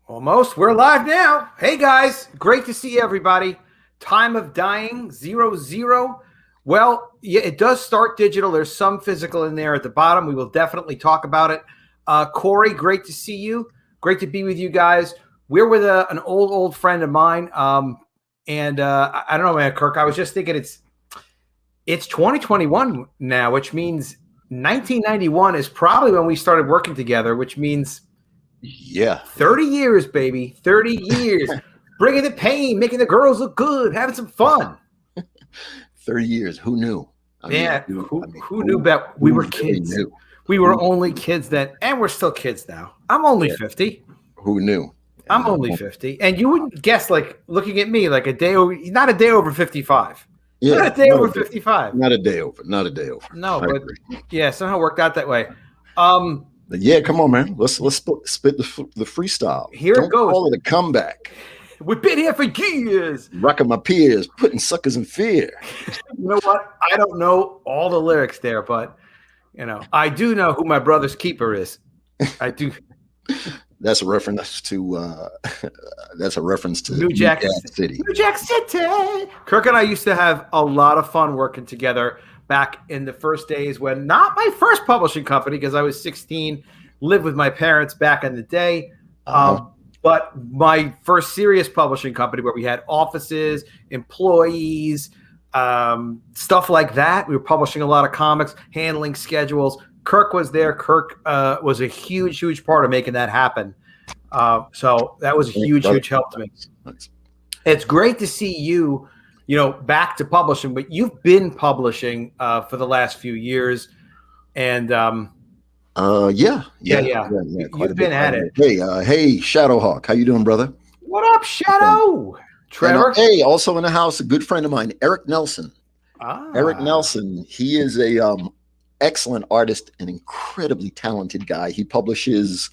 Almost. We're live now. Hey guys, great to see everybody. Time of dying 00. Well, yeah, it does start digital. There's some physical in there at the bottom. We will definitely talk about it. Corey, great to see you. Great to be with you guys. We're with an old friend of mine. And I don't know, man, Kirk. I was just thinking it's 2021 now, which means 1991 is probably when we started working together, which means 30 years, baby. 30 years. Bringing the pain, making the girls look good, having some fun. 30 years. Who knew? Who knew that we were kids? Knew? We were only kids then, and we're still kids now. I'm only 50. Who knew? I'm only 50. And you wouldn't guess, like, looking at me, like not a day over 55. Yeah, not a day over 55. Not a day over. No, but yeah, somehow worked out that way. Yeah, come on, man. Let's spit the freestyle. Here it goes. Call it a comeback. We've been here for years. Rocking my peers, putting suckers in fear. You know what? I don't know all the lyrics there, but I do know who my brother's keeper is. I do. That's a reference to New Jack City. New Jack City. Kirk and I used to have a lot of fun working together back in the first days when not my first publishing company, because I was 16, lived with my parents back in the day. But my first serious publishing company where we had offices, employees, stuff like that. We were publishing a lot of comics, handling schedules. Kirk was there. Kirk was a huge part of making that happen. So that was a huge help to me. It's great to see you, back to publishing, but you've been publishing for the last few years. And yeah. You've been at it. Hey, Shadowhawk, how you doing, brother? What up, Shadow? Trevor. Hey, also in the house, a good friend of mine, Eric Nelson. Eric Nelson, he is a excellent artist, an incredibly talented guy. He publishes,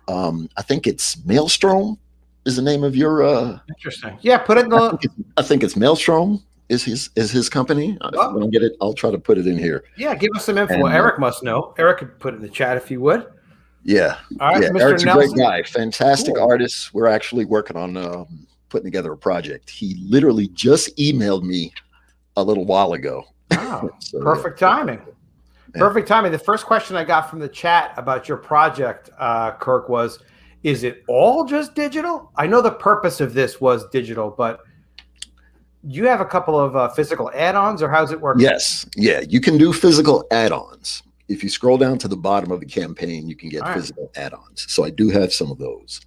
I think it's Maelstrom is the name of your. Interesting. Yeah, put it in the. I think it's Maelstrom. Is his company? When I get it, I'll try to put it in here. Yeah, give us some info. And, Eric must know. Eric could put it in the chat if you would. Yeah. All right, Mr. Eric's Nelson. a great guy. Fantastic artist. We're actually working on putting together a project. He literally just emailed me a little while ago. Wow. Perfect timing. Yeah. Perfect timing. The first question I got from the chat about your project, Kirk, was, is it all just digital? I know the purpose of this was digital, but you have a couple of physical add-ons, or how's it work? Yes. Yeah, you can do physical add-ons. If you scroll down to the bottom of the campaign, you can get physical add-ons. So I do have some of those.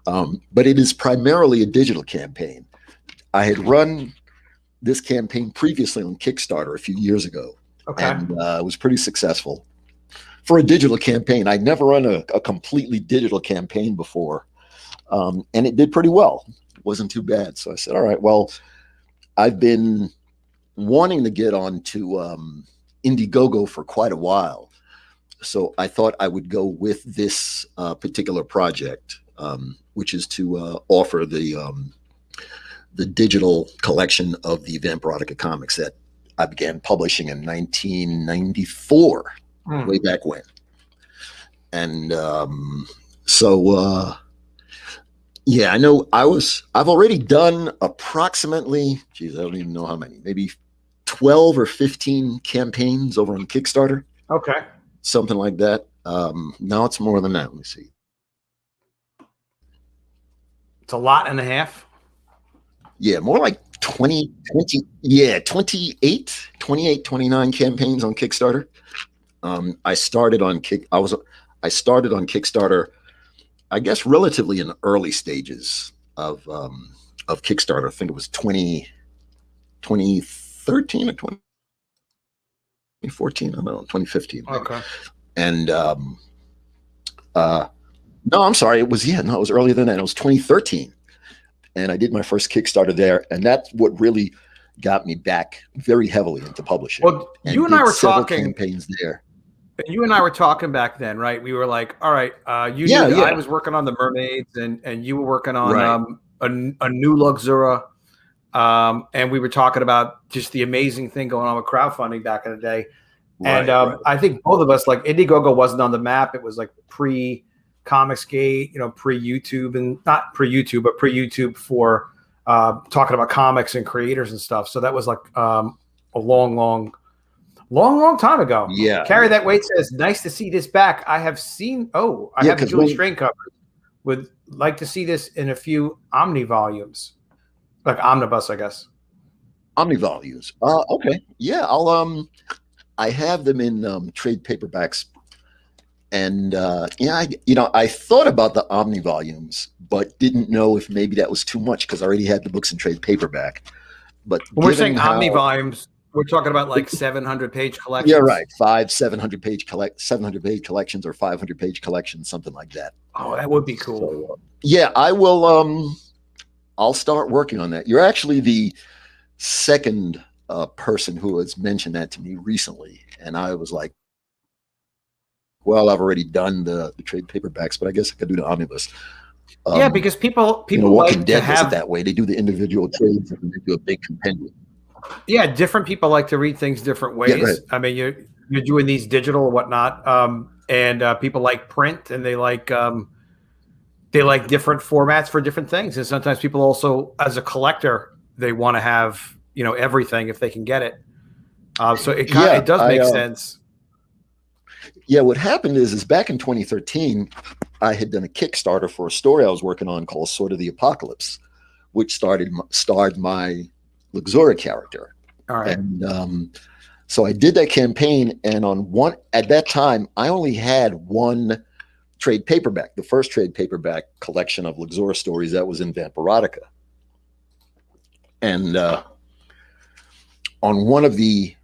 But it is primarily a digital campaign. I had run this campaign previously on Kickstarter a few years ago. Okay. And it was pretty successful. For a digital campaign, I'd never run a completely digital campaign before. And it did pretty well. It wasn't too bad. So I said, all right, well, I've been wanting to get onto Indiegogo for quite a while. So I thought I would go with this particular project, which is to offer the digital collection of the Vamperotica comics that I began publishing in 1994, way back when. And yeah, I know I've already done approximately, I don't even know how many, maybe 12 or 15 campaigns over on Kickstarter. Okay. Something like that. Now it's more than that. Let me see. It's a lot and a half. Yeah, more like 28, 29 campaigns on Kickstarter. I started on Kickstarter, I guess, relatively in the early stages of Kickstarter. I think it was 2013 or 2014. I don't know, 2015. Okay. And no, I'm sorry. It was earlier than that. It was 2013. And I did my first Kickstarter there. And that's what really got me back very heavily into publishing. Well, you and I were talking campaigns there. You and I were talking back then, right? We were like, all right, I was working on the Mermaids, and you were working on a new Luxura. And we were talking about just the amazing thing going on with crowdfunding back in the day. I think both of us, like, Indiegogo wasn't on the map. It was like pre Comicsgate, pre-YouTube, and not pre-YouTube, but pre-YouTube for talking about comics and creators and stuff. So that was like a long time ago. Yeah. Carry That Weight says, nice to see this back. I have seen, I have the Julie Strain cover. Would like to see this in a few Omni volumes, like omnibus, I guess. Omni volumes. Okay. Yeah. I have them in trade paperbacks. And I thought about the Omni volumes, but didn't know if maybe that was too much because I already had the books in trade paperback. But when we're saying Omni volumes, we're talking about like 700-page collections. Yeah, right. 700-page collections or 500-page collections, something like that. Oh, that would be cool. So, yeah, I will. I'll start working on that. You're actually the second person who has mentioned that to me recently, and I was like, well, I've already done the trade paperbacks, but I guess I could do the omnibus. Yeah, because people Walking Dead does it that way. They do the individual trades and they do a big compendium. Yeah, different people like to read things different ways. Yeah, right. I mean, you're doing these digital or whatnot, and people like print, and they like different formats for different things. And sometimes people also, as a collector, they want to have everything if they can get it. So it does make sense. Yeah, what happened is back in 2013, I had done a Kickstarter for a story I was working on called Sword of the Apocalypse, which starred my Luxora character. All right. And so I did that campaign, and at that time, I only had one trade paperback, the first trade paperback collection of Luxora stories that was in Vamperotica. And on one of the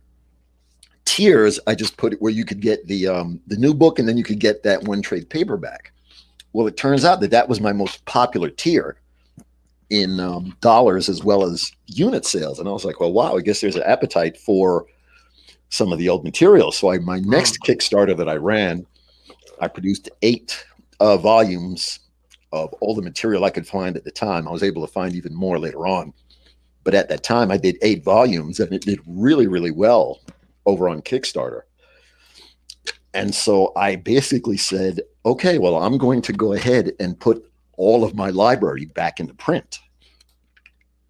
tiers, I just put it where you could get the new book, and then you could get that one trade paperback. Well, it turns out that was my most popular tier in dollars as well as unit sales. And I was like, well, wow, I guess there's an appetite for some of the old material. So my next Kickstarter that I ran, I produced 8 volumes of all the material I could find at the time. I was able to find even more later on. But at that time, I did 8 volumes, and it did really, really well over on Kickstarter. And so I basically said, okay, well, I'm going to go ahead and put all of my library back into print.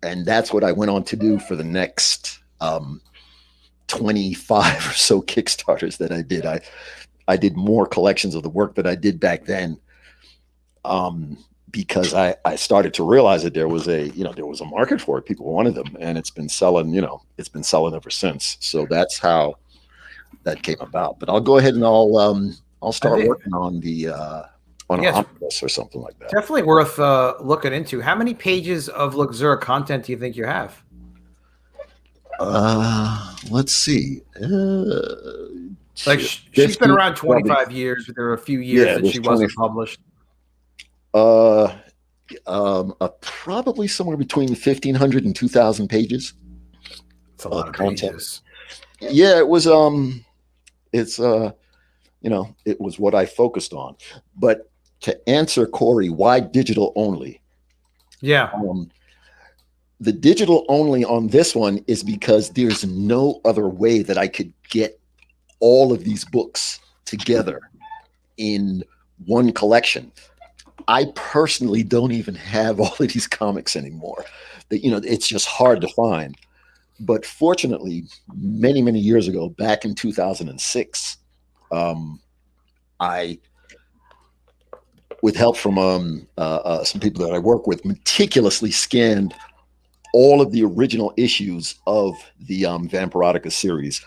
And that's what I went on to do for the next 25 or so Kickstarters that I did. I did more collections of the work that I did back then, because I started to realize that there was a market for it. People wanted them, and it's been selling ever since. So that's how that came about. But I'll go ahead and I'll start working on an omnibus or something like that. Definitely worth looking into. How many pages of Luxora content do you think you have? Let's see. She's been around 25 years, but there are a few years that she wasn't published. Probably somewhere between 1,500 and 2,000 pages. It's a lot of content. Pages. Yeah, it was. It was what I focused on. But to answer Corey, why digital only? Yeah. The digital only on this one is because there's no other way that I could get all of these books together in one collection. I personally don't even have all of these comics anymore. It's just hard to find. But fortunately, many, many years ago, back in 2006, I, with help from some people that I work with, meticulously scanned all of the original issues of the Vamperotica series,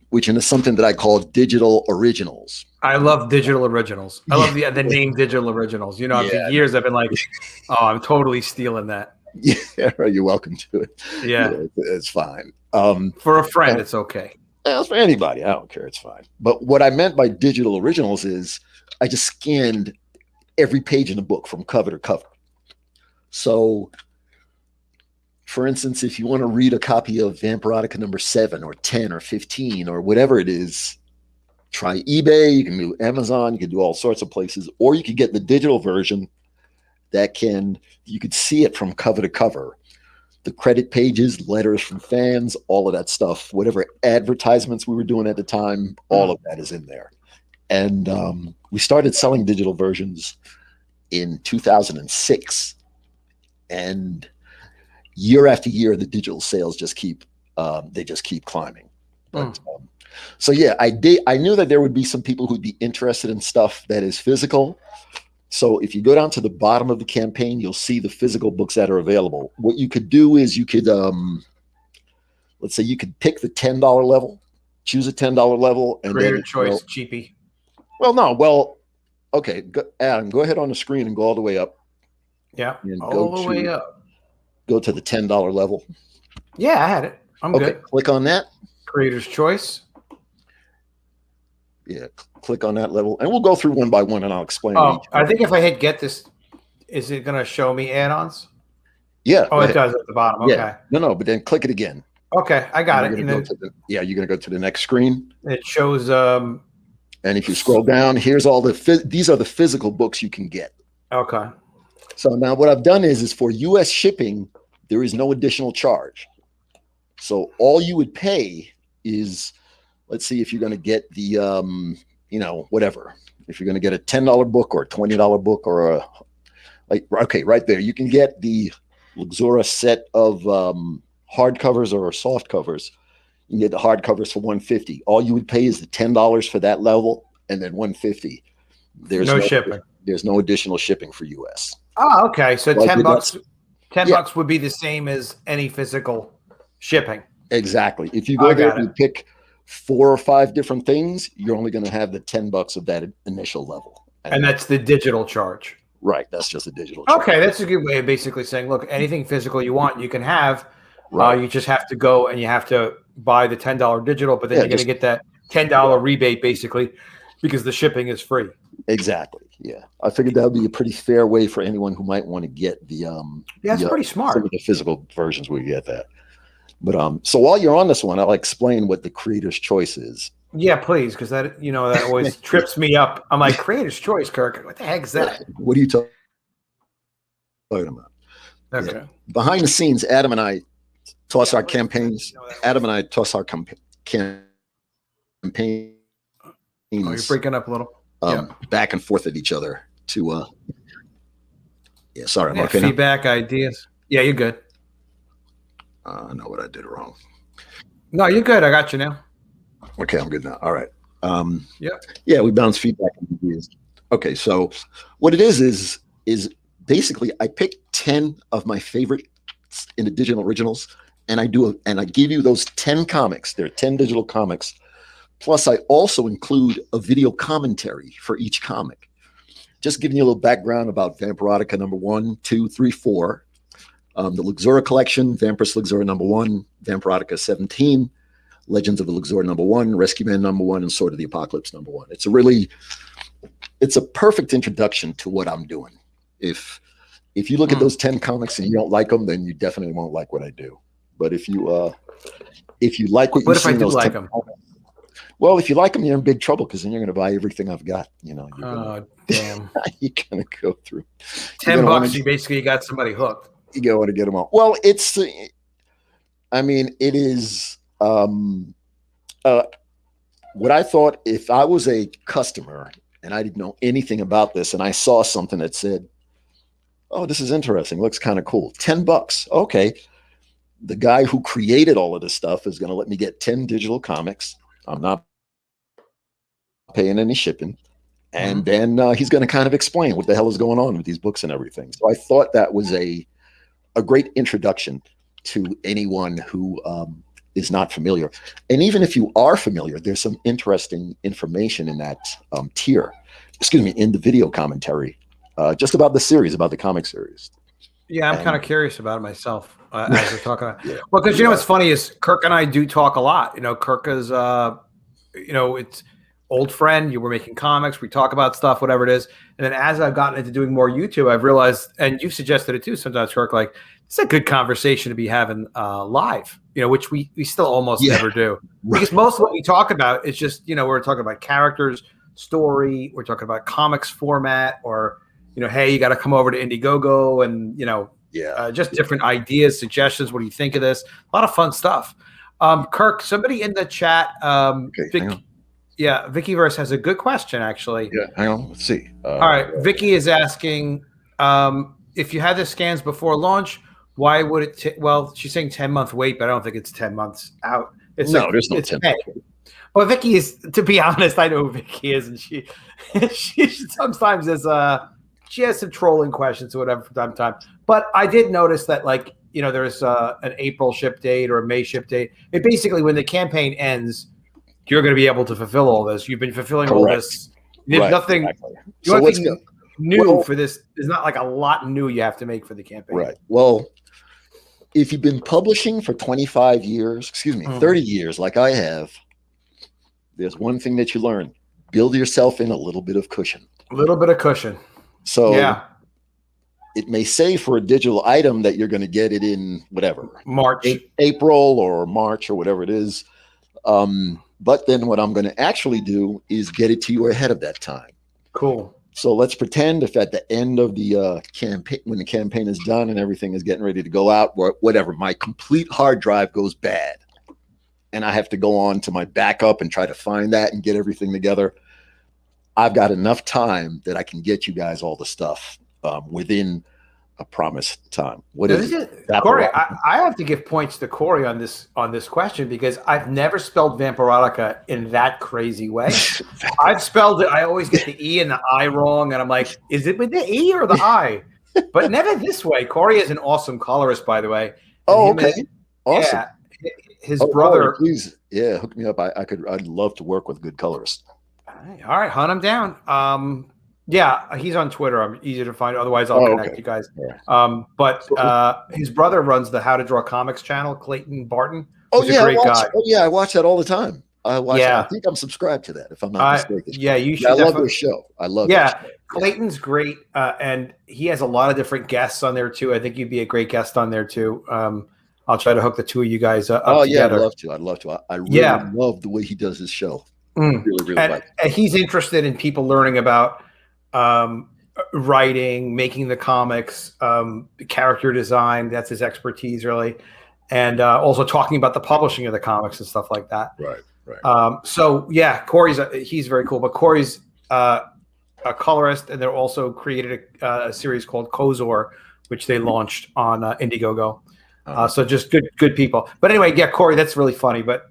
which is something that I call digital originals. I love digital originals. I love the name digital originals. For years I've been like, oh, I'm totally stealing that. Yeah, you're welcome to it. Yeah, it's fine. For a friend, it's okay. It's for anybody. I don't care. It's fine. But what I meant by digital originals is I just scanned every page in the book from cover to cover. So, for instance, if you want to read a copy of Vamperotica number 7 or 10 or 15 or whatever it is, try eBay. You can do Amazon. You can do all sorts of places, or you could get the digital version you could see it from cover to cover. The credit pages, letters from fans, all of that stuff, whatever advertisements we were doing at the time, all of that is in there. And we started selling digital versions in 2006. And year after year, the digital sales just keep climbing. But, so yeah, I knew that there would be some people who'd be interested in stuff that is physical. So if you go down to the bottom of the campaign, you'll see the physical books that are available. What you could do is you could, let's say you could pick the $10 level, choose a $10 level, and Creator then choice, cheapy. Well, no, well, okay, Adam, go ahead on the screen and go all the way up. Yeah, all the way up. Go to the $10 level. Yeah, I had it. I'm good. Click on that. Creator's choice. Yeah, click on that level, and we'll go through one by one, and I'll explain. Oh, I think if I hit get this, is it going to show me add-ons? Yeah. Oh, it does at the bottom. Okay. Yeah. No, but then click it again. Okay, I got it. You're going to go to the next screen. It shows. And if you scroll down, here's all these are the physical books you can get. Okay. So now what I've done is for U.S. shipping, there is no additional charge. So all you would pay is, let's see if you're going to get the, whatever. If you're going to get a $10 book or a $20 book or right there, you can get the Luxura set of hardcovers or soft covers. You can get the hardcovers for $150. All you would pay is the $10 for that level, and then $150. There's no shipping. There's no additional shipping for US. Oh, okay. So $10. $10 would be the same as any physical shipping. Exactly. If you go there and pick 4 or 5 different things, you're only going to have the $10 of that initial level. And that's the digital charge. Right. That's just a digital charge. Okay. That's a good way of basically saying, look, anything physical you want, you can have. Right. You just have to go and you have to buy the $10 digital, but then you're going to get that $10 rebate basically because the shipping is free. Exactly. Yeah. I figured that would be a pretty fair way for anyone who might want to get the that's pretty smart. Some of the physical versions we get that. But so while you're on this one, I'll explain what the creator's choice is. Yeah, please, because that that always trips me up. I'm like, creator's choice, Kirk. What the heck is that? What are you talking about? Okay. Yeah. Behind the scenes, Adam and I toss our campaigns. Adam and I toss our campaigns. Oh, you're breaking up a little. Back and forth at each other to. Yeah, sorry. Yeah, feedback, ideas. Yeah, you're good. I know what I did wrong. No, you're good. I got you now. Okay, I'm good now. All right. Yeah, we bounce feedback and ideas. Okay, so what it is basically I pick 10 of my favorite in the digital originals, and I give you those 10 comics. There are 10 digital comics. Plus, I also include a video commentary for each comic. Just giving you a little background about Vamperotica number 1, 2, 3, 4. The Luxura collection, Vampirus Luxura number 1, Vamperotica 17, Legends of the Luxura number 1, Rescue Man number 1, and Sword of the Apocalypse number 1. It's a perfect introduction to what I'm doing. If you look at those 10 comics and you don't like them, then you definitely won't like what I do. But if you like what you see, if I do like them? Well, if you like them, you're in big trouble because then you're going to buy everything I've got. Damn! You're going to go through $10. You basically got somebody hooked. You go to get them all. Well, it is what I thought if I was a customer and I didn't know anything about this and I saw something that said, oh, this is interesting. Looks kind of cool. $10. Okay. The guy who created all of this stuff is going to let me get 10 digital comics. I'm not paying any shipping. And then he's going to kind of explain what the hell is going on with these books and everything. So I thought that was a great introduction to anyone who is not familiar. And even if you are familiar, there's some interesting information in that in the video commentary, just about the series, about the comic series. Yeah, I'm kind of curious about it myself as we're talking about. Yeah. Well, because what's funny is Kirk and I do talk a lot. Kirk is, it's old friend. You were making comics. We talk about stuff, whatever it is. And then as I've gotten into doing more YouTube, I've realized, and you've suggested it too sometimes, Kirk, like it's a good conversation to be having live, which we still almost never do. Right. Because most of what we talk about is just, we're talking about characters, story, we're talking about comics format, or, hey, you got to come over to Indiegogo and, just different ideas, suggestions. What do you think of this? A lot of fun stuff. Kirk, somebody in the chat, Yeah, Vickyverse has a good question, actually. Yeah, hang on. Let's see. All right, Vicky is asking, if you had the scans before launch, why would it? Well, she's saying 10-month wait, but I don't think it's 10 months out. It's there's no 10 months. Well, Vicky is, to be honest, I know who Vicky is, and she sometimes is she has some trolling questions or whatever from time to time. But I did notice that, like, there's an April ship date or a May ship date. It basically, when the campaign ends, you're going to be able to fulfill all this. You've been fulfilling all this. There's nothing. Exactly. Nothing new for this. There's not like a lot new you have to make for the campaign. Right. Well, if you've been publishing for 25 years, 30 years, like I have, there's one thing that you learn: build yourself in a little bit of cushion. A little bit of cushion. So it may say for a digital item that you're going to get it in whatever March, April, or March, or whatever it is. But then what I'm going to actually do is get it to you ahead of that time. Cool. So let's pretend if at the end of the campaign, when the campaign is done and everything is getting ready to go out, whatever, my complete hard drive goes bad and I have to go on to my backup and try to find that and get everything together. I've got enough time that I can get you guys all the stuff within a promised time. What is it? Corey, I have to give points to Corey on this question, because I've never spelled Vamperotica in that crazy way. I've spelled it. I always get the E and the I wrong, and I'm like, is it with the E or the I? But never this way. Corey is an awesome colorist, by the way. Oh, okay. Awesome. Yeah, his brother. Corey, please, hook me up. I'd love to work with good colorists. All right, hunt him down. Yeah, he's on Twitter. I'm easy to find. Otherwise, I'll connect you guys. Yeah. But his brother runs the How to Draw Comics channel, Clayton Barton. Oh yeah, I watch that all the time. I think I'm subscribed to that, if I'm not mistaken. Yeah, you should. I love their show. I love. Yeah, Clayton's great, and he has a lot of different guests on there too. I think you'd be a great guest on there too. I'll try to hook the two of you guys up. Oh yeah, together. I'd love to. I really love the way he does his show. Really and he's interested in people learning about writing, making the comics, character design. That's his expertise, really, and also talking about the publishing of the comics and stuff like that. Right. So yeah, he's very cool. But Corey's a colorist, and they're also created a series called Kozor, which they launched on Indiegogo. So just good people. But anyway, yeah, Corey, that's really funny. But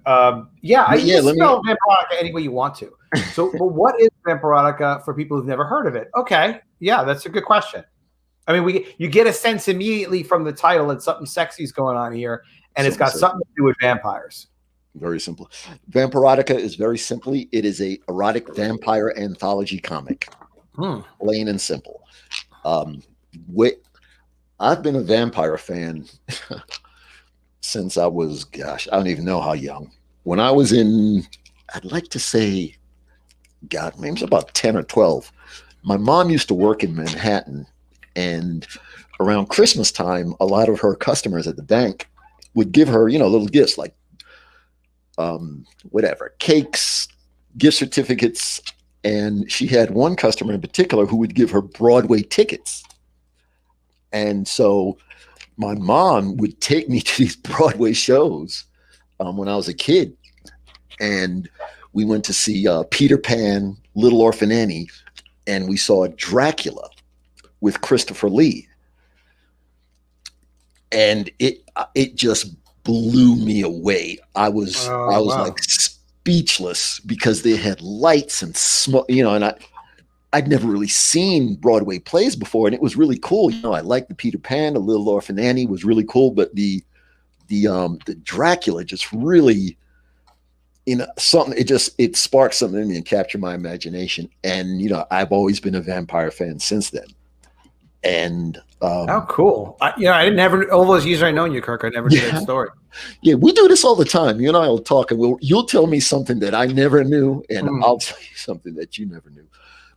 you spell Vamperotica any way you want to. So, but what is Vamperotica for people who've never heard of it? Okay, yeah, that's a good question. I mean, you get a sense immediately from the title that something sexy is going on here, and it's got something to do with vampires. Very simple. Vamperotica is very simply, it is a erotic vampire anthology comic. Plain and simple. I've been a vampire fan since I was, I don't even know how young. When I was in, I'd like to say, maybe it was about 10 or 12. My mom used to work in Manhattan, and around Christmas time, a lot of her customers at the bank would give her, little gifts like cakes, gift certificates. And she had one customer in particular who would give her Broadway tickets. And so my mom would take me to these Broadway shows when I was a kid. And we went to see Peter Pan, Little Orphan Annie, and we saw Dracula with Christopher Lee. And it just blew me away. I was like speechless, because they had lights and smoke, and I'd never really seen Broadway plays before, and it was really cool. I liked the Peter Pan, the Little Orphan Annie was really cool, but the Dracula just really, something. It sparked something in me and captured my imagination. And I've always been a vampire fan since then. And how cool! I didn't ever, all those years I known you, Kirk, I never knew that story. Yeah, we do this all the time. You and I will talk, and you'll tell me something that I never knew, and I'll tell you something that you never knew.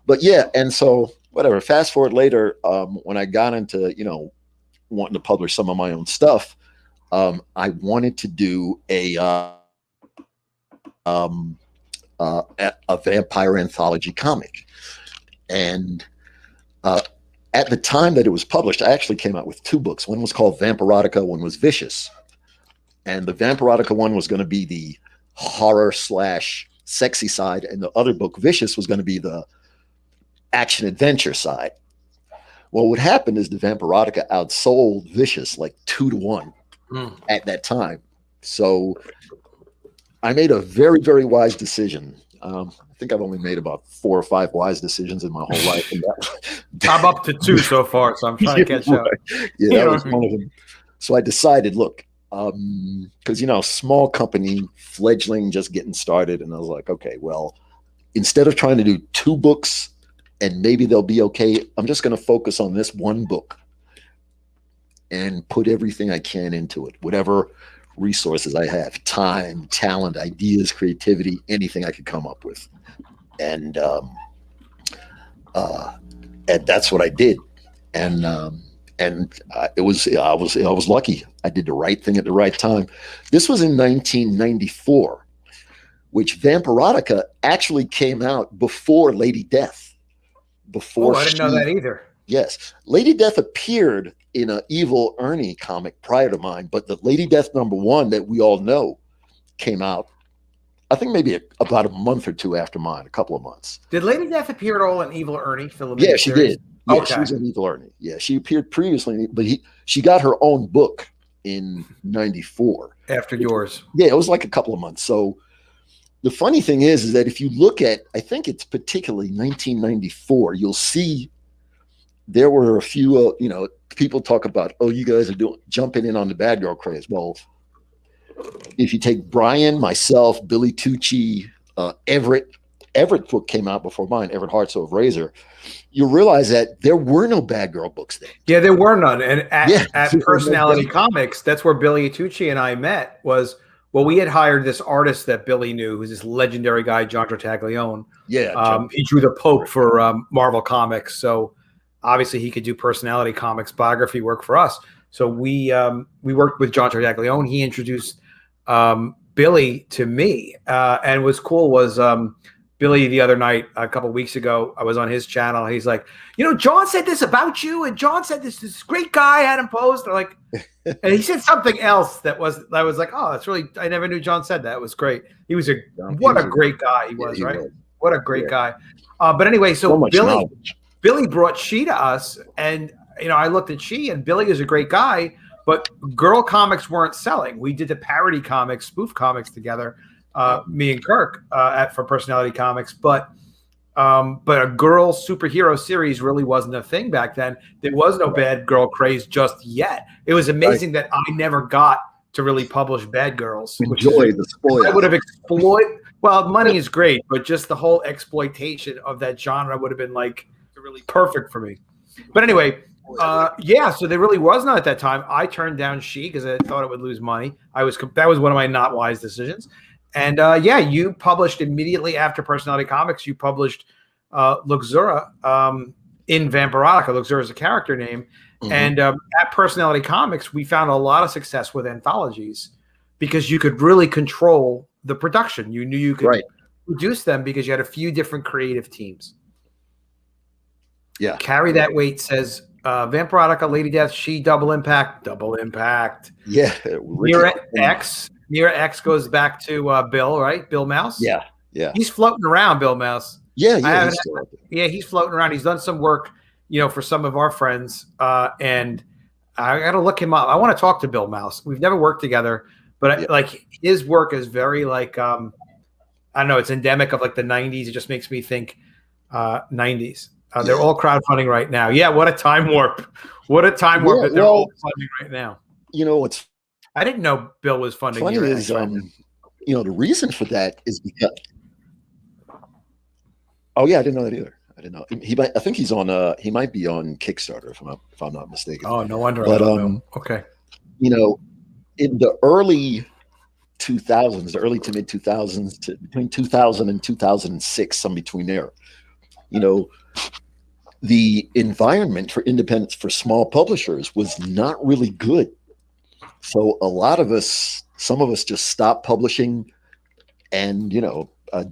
But yeah, and so whatever. Fast forward later, when I got into wanting to publish some of my own stuff, I wanted to do a vampire anthology comic, and at the time that it was published, I actually came out with 2 books. One was called Vamperotica, one was Vicious. And the Vamperotica one was going to be the horror / sexy side, and the other book, Vicious, was going to be the action adventure side. Well, what happened is the Vamperotica outsold Vicious like 2-1 at that time. So I made a very, very wise decision. I think I've only made about 4 or 5 wise decisions in my whole life. And I'm up to 2 so far, so I'm trying to catch up. Yeah, that was one of them. So I decided, look, because, you know, small company, fledgling, just getting started. And I was like, okay, well, instead of trying to do 2 books and maybe they'll be okay, I'm just going to focus on this one book and put everything I can into it, whatever resources I have, time, talent, ideas, creativity, anything I could come up with. And that's what I did. And I was lucky. I did the right thing at the right time. This was in 1994, which Vamperotica actually came out before Lady Death. I didn't know that either. Yes. Lady Death appeared in an Evil Ernie comic prior to mine, but the Lady Death #1 that we all know came out, I think maybe about a month or 2 after mine, a couple of months. Did Lady Death appear at all in Evil Ernie? Yeah, she did. Yeah, okay. She was in Evil Ernie. Yeah, she appeared previously, but she got her own book in 94. After yours. Yeah, it was like a couple of months. So the funny thing is that if you look at, I think it's particularly 1994, you'll see there were a few, people talk about, oh, you guys are jumping in on the bad girl craze. Well, if you take Brian, myself, Billy Tucci, Everett's book came out before mine, Everett Hartsoe of Razor, you realize that there were no bad girl books then. Yeah, there were none. And at Personality Comics, that's where Billy Tucci and I met was, well, we had hired this artist that Billy knew, who's this legendary guy, John Tartaglione. Yeah. He drew the Pope for Marvel Comics. So obviously he could do Personality Comics biography work for us. So we worked with John Tartaglione. He introduced Billy to me. And what's cool was Billy the other night, a couple of weeks ago, I was on his channel. He's like, John said this about you, and John said this great guy had him posed. Like, and he said something else I was like, oh, that's really, I never knew John said that. It was great. He was what a great guy he was, right? What a great guy. But anyway, so Billy brought She to us, and I looked at She, and Billy is a great guy, but girl comics weren't selling. We did the parody comics, spoof comics together, me and Kirk for Personality Comics, but a girl superhero series really wasn't a thing back then. There was no bad girl craze just yet. It was amazing that I never got to really publish bad girls. Enjoy the spoil. I would have exploited. Well, money is great, but just the whole exploitation of that genre would have been like really perfect for me. But anyway, so there really was none at that time. I turned down She because I thought it would lose money. That was one of my not wise decisions. And you published immediately after Personality Comics. You published Luxura in Vamperotica. Luxura is a character name. Mm-hmm. And at Personality Comics, we found a lot of success with anthologies because you could really control the production. You knew you could produce them because you had a few different creative teams. Yeah. Carry That Weight says Vamperotica, Lady Death, She, Double Impact. Yeah. Near X goes back to Bill, right? Bill Mouse. Yeah. He's floating around, Bill Mouse. Yeah. He's floating around. He's done some work, for some of our friends, and I got to look him up. I want to talk to Bill Mouse. We've never worked together, but like his work is very like I don't know. It's endemic of like the '90s. It just makes me think '90s. They're all crowdfunding right now. Yeah, what a time warp! What a time warp that they're all funding right now. What's I didn't know Bill was funding. Funny is, the reason for that is because. Oh yeah, I didn't know that either. I didn't know. I think he's on. He might be on Kickstarter if I'm not mistaken. Oh, no wonder. But okay. In the early 2000s, the early to mid 2000s, between 2000 and 2006, some between there, the environment for independence for small publishers was not really good. So a lot of us, some of us just stopped publishing and,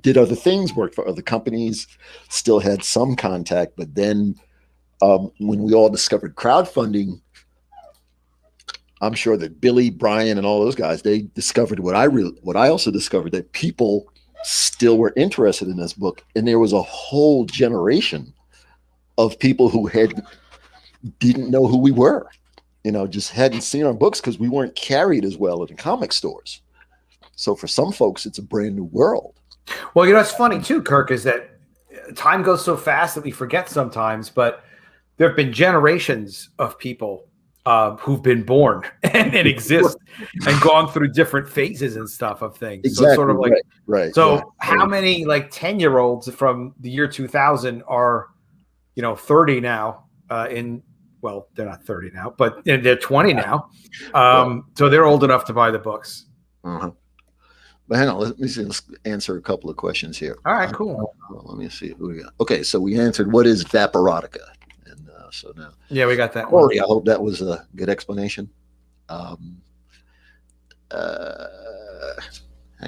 did other things, worked for other companies, still had some contact. But then when we all discovered crowdfunding, I'm sure that Billy, Brian, and all those guys, they discovered what I also discovered, that people still were interested in this book. And there was a whole generation of people who didn't know who we were, just hadn't seen our books because we weren't carried as well in comic stores. So for some folks, it's a brand new world. Well, it's funny too, Kirk, is that time goes so fast that we forget sometimes, but there have been generations of people who've been born and exist and gone through different phases and stuff of things. Exactly. So it's sort of like, right. So yeah, how many 10-year-olds from the year 2000 are, 30 now well, they're not 30 now, but they're 20 now. So they're old enough to buy the books. Uh-huh. But hang on, let me see. Let's answer a couple of questions here. All right, cool. Let me see who we got. Okay, so we answered what is Vamperotica, and so now. Yeah, we got that. Corey, I hope that was a good explanation. Hang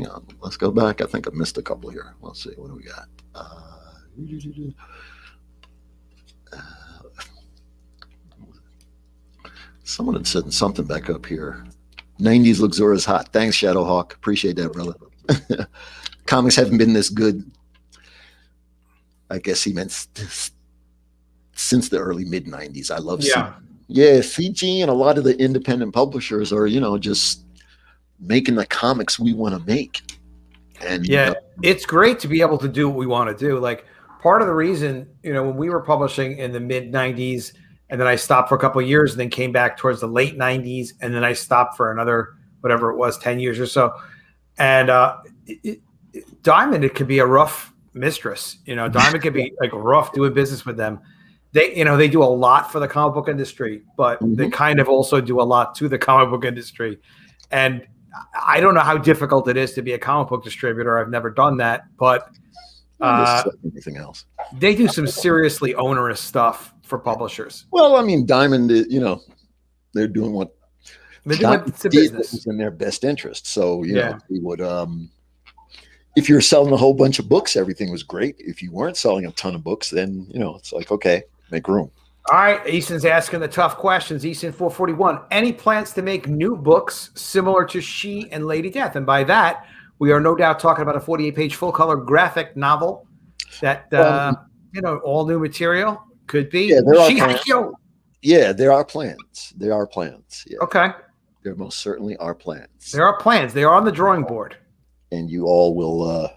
on, let's go back. I think I missed a couple here. Let's see, what do we got? Someone had said something back up here. 90s Luxura's hot. Thanks, Shadowhawk. Appreciate that, brother. Comics haven't been this good. I guess he meant since the early mid 90s. I love CG and a lot of the independent publishers are, just making the comics we want to make. And it's great to be able to do what we want to do. Like part of the reason, when we were publishing in the mid 90s, and then I stopped for a couple of years and then came back towards the late 90s. And then I stopped for another, whatever it was, 10 years or so. And Diamond, it could be a rough mistress. Diamond could be like rough doing business with them. They do a lot for the comic book industry, but they kind of also do a lot to the comic book industry. And I don't know how difficult it is to be a comic book distributor. I've never done that, but everything else. They do some seriously onerous stuff for publishers. Well, I mean, Diamond, they're doing what they're doing. It's a business. It's in their best interest. So, they would, if you're selling a whole bunch of books, everything was great. If you weren't selling a ton of books, then, it's like, okay, make room. All right. Easton's asking the tough questions. Easton 441, any plans to make new books similar to She and Lady Death? And by that, we are no doubt talking about a 48-page full-color graphic novel that, all new material. Could be. Yeah, there are plans. There are plans. Yeah. Okay. There most certainly are plans. There are plans. They are on the drawing board. And you all will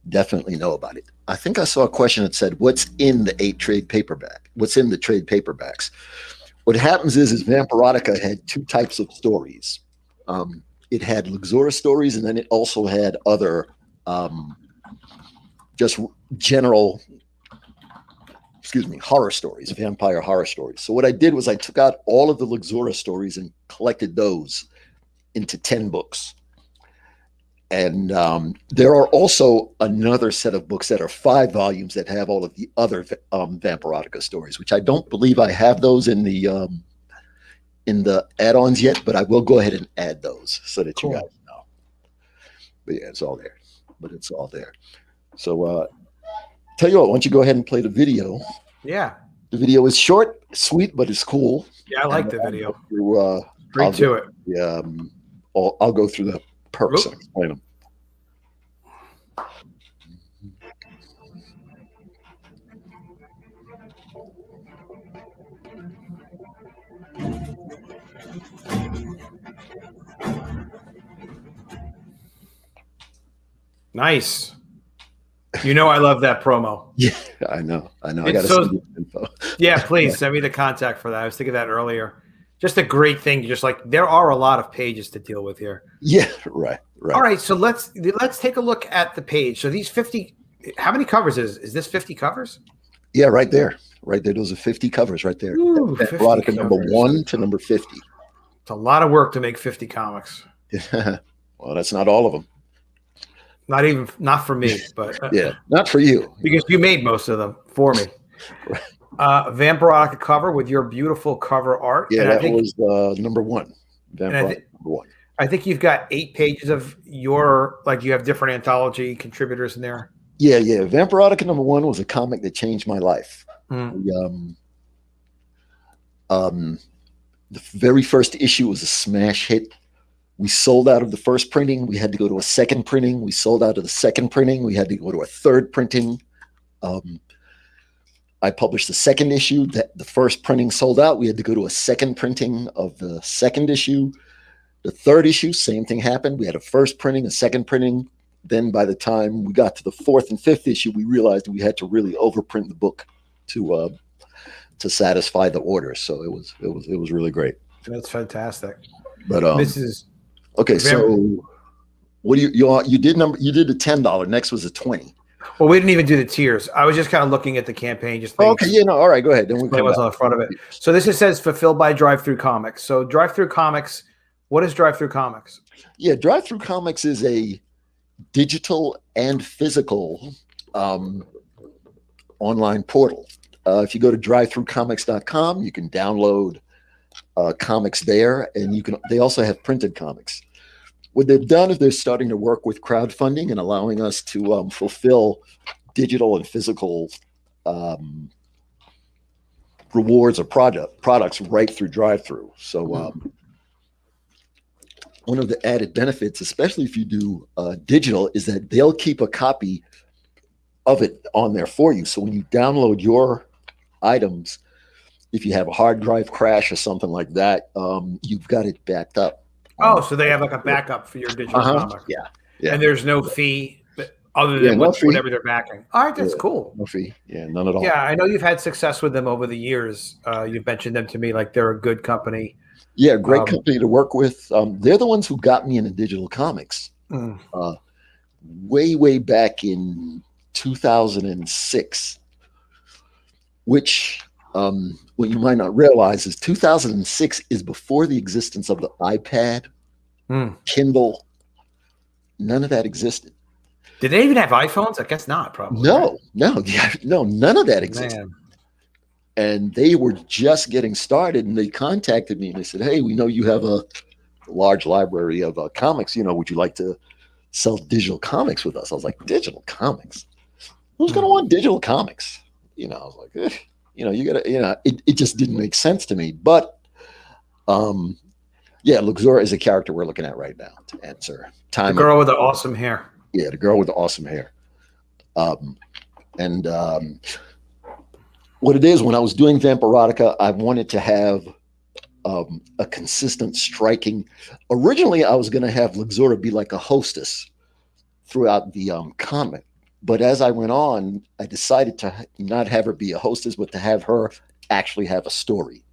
definitely know about it. I think I saw a question that said, what's in the 8 trade paperback? What's in the trade paperbacks? What happens is Vamperotica had 2 types of stories. It had Luxura stories, and then it also had other just general horror stories, vampire horror stories. So what I did was I took out all of the Luxura stories and collected those into 10 books. And there are also another set of books that are 5 volumes that have all of the other Vamperotica stories, which I don't believe I have those in the add-ons yet, but I will go ahead and add those so that you guys know. But yeah, it's all there. So tell you what, why don't you go ahead and play the video? Yeah. The video is short, sweet, but it's cool. Yeah, I like the video. I'll to it. Yeah, I'll go through the perks and explain them. Nice. I love that promo. Yeah, I know. I got to send you info. Yeah, please send me the contact for that. I was thinking that earlier. Just a great thing. Just like there are a lot of pages to deal with here. Yeah, right. All right, so let's take a look at the page. So these 50. How many covers is this? 50 covers? Yeah, right there. Those are 50 covers right there. Ooh, Vamperotica number 1 to number 50. It's a lot of work to make 50 comics. Well, that's not all of them. Not for me, but yeah, not for you because you made most of them for me. Right. Vamperotica cover with your beautiful cover art. Yeah, that was number 1. Vamperotica number 1. I think you've got 8 pages of you have different anthology contributors in there. Yeah. Vamperotica number 1 was a comic that changed my life. The very first issue was a smash hit. We sold out of the first printing. We had to go to a second printing. We sold out of the second printing. We had to go to a third printing. I published the second issue. That the first printing sold out. We had to go to a second printing of the second issue. The third issue, same thing happened. We had a first printing, a second printing. Then by the time we got to the fourth and fifth issue, we realized we had to really overprint the book to satisfy the orders. So it was really great. That's fantastic. But this is okay. So what do you did the $10. Next was a 20. Well, we didn't even do the tiers. I was just kind of looking at the campaign. Just okay, yeah, no, all right, go ahead. Then we was on the front of it. So this says fulfilled by Drive-Thru Comics. So Drive-Thru Comics, what is Drive-Thru Comics? Yeah, Drive-Thru Comics is a digital and physical online portal. If you go to drivetrucomics.com, you can download comics there, and they also have printed comics. What they've done is they're starting to work with crowdfunding and allowing us to fulfill digital and physical rewards or products right through Drive-Thru. So one of the added benefits, especially if you do digital, is that they'll keep a copy of it on there for you. So when you download your items, if you have a hard drive crash or something like that, you've got it backed up. Oh, so they have like a backup for your digital comic. Yeah. And there's no fee other than whatever they're backing. All right, that's cool. No fee. Yeah, none at all. Yeah, I know you've had success with them over the years. You've mentioned them to me like they're a good company. Yeah, great company to work with. They're the ones who got me into digital comics way back in 2006, which what you might not realize is 2006 is before the existence of the iPad, Kindle. None of that existed. Did they even have iPhones? I guess not, probably. No, none of that existed. Man. And they were just getting started, and they contacted me and they said, "Hey, we know you have a large library of comics. Would you like to sell digital comics with us?" I was like, "Digital comics? Who's going to want digital comics?" I was like, you gotta, it just didn't make sense to me. But Luxora is a character we're looking at right now to answer. The girl with the awesome hair. Yeah, the girl with the awesome hair. What it is, when I was doing Vamperotica, I wanted to have a consistent striking. Originally, I was going to have Luxora be like a hostess throughout the comic. But as I went on, I decided to not have her be a hostess, but to have her actually have a story.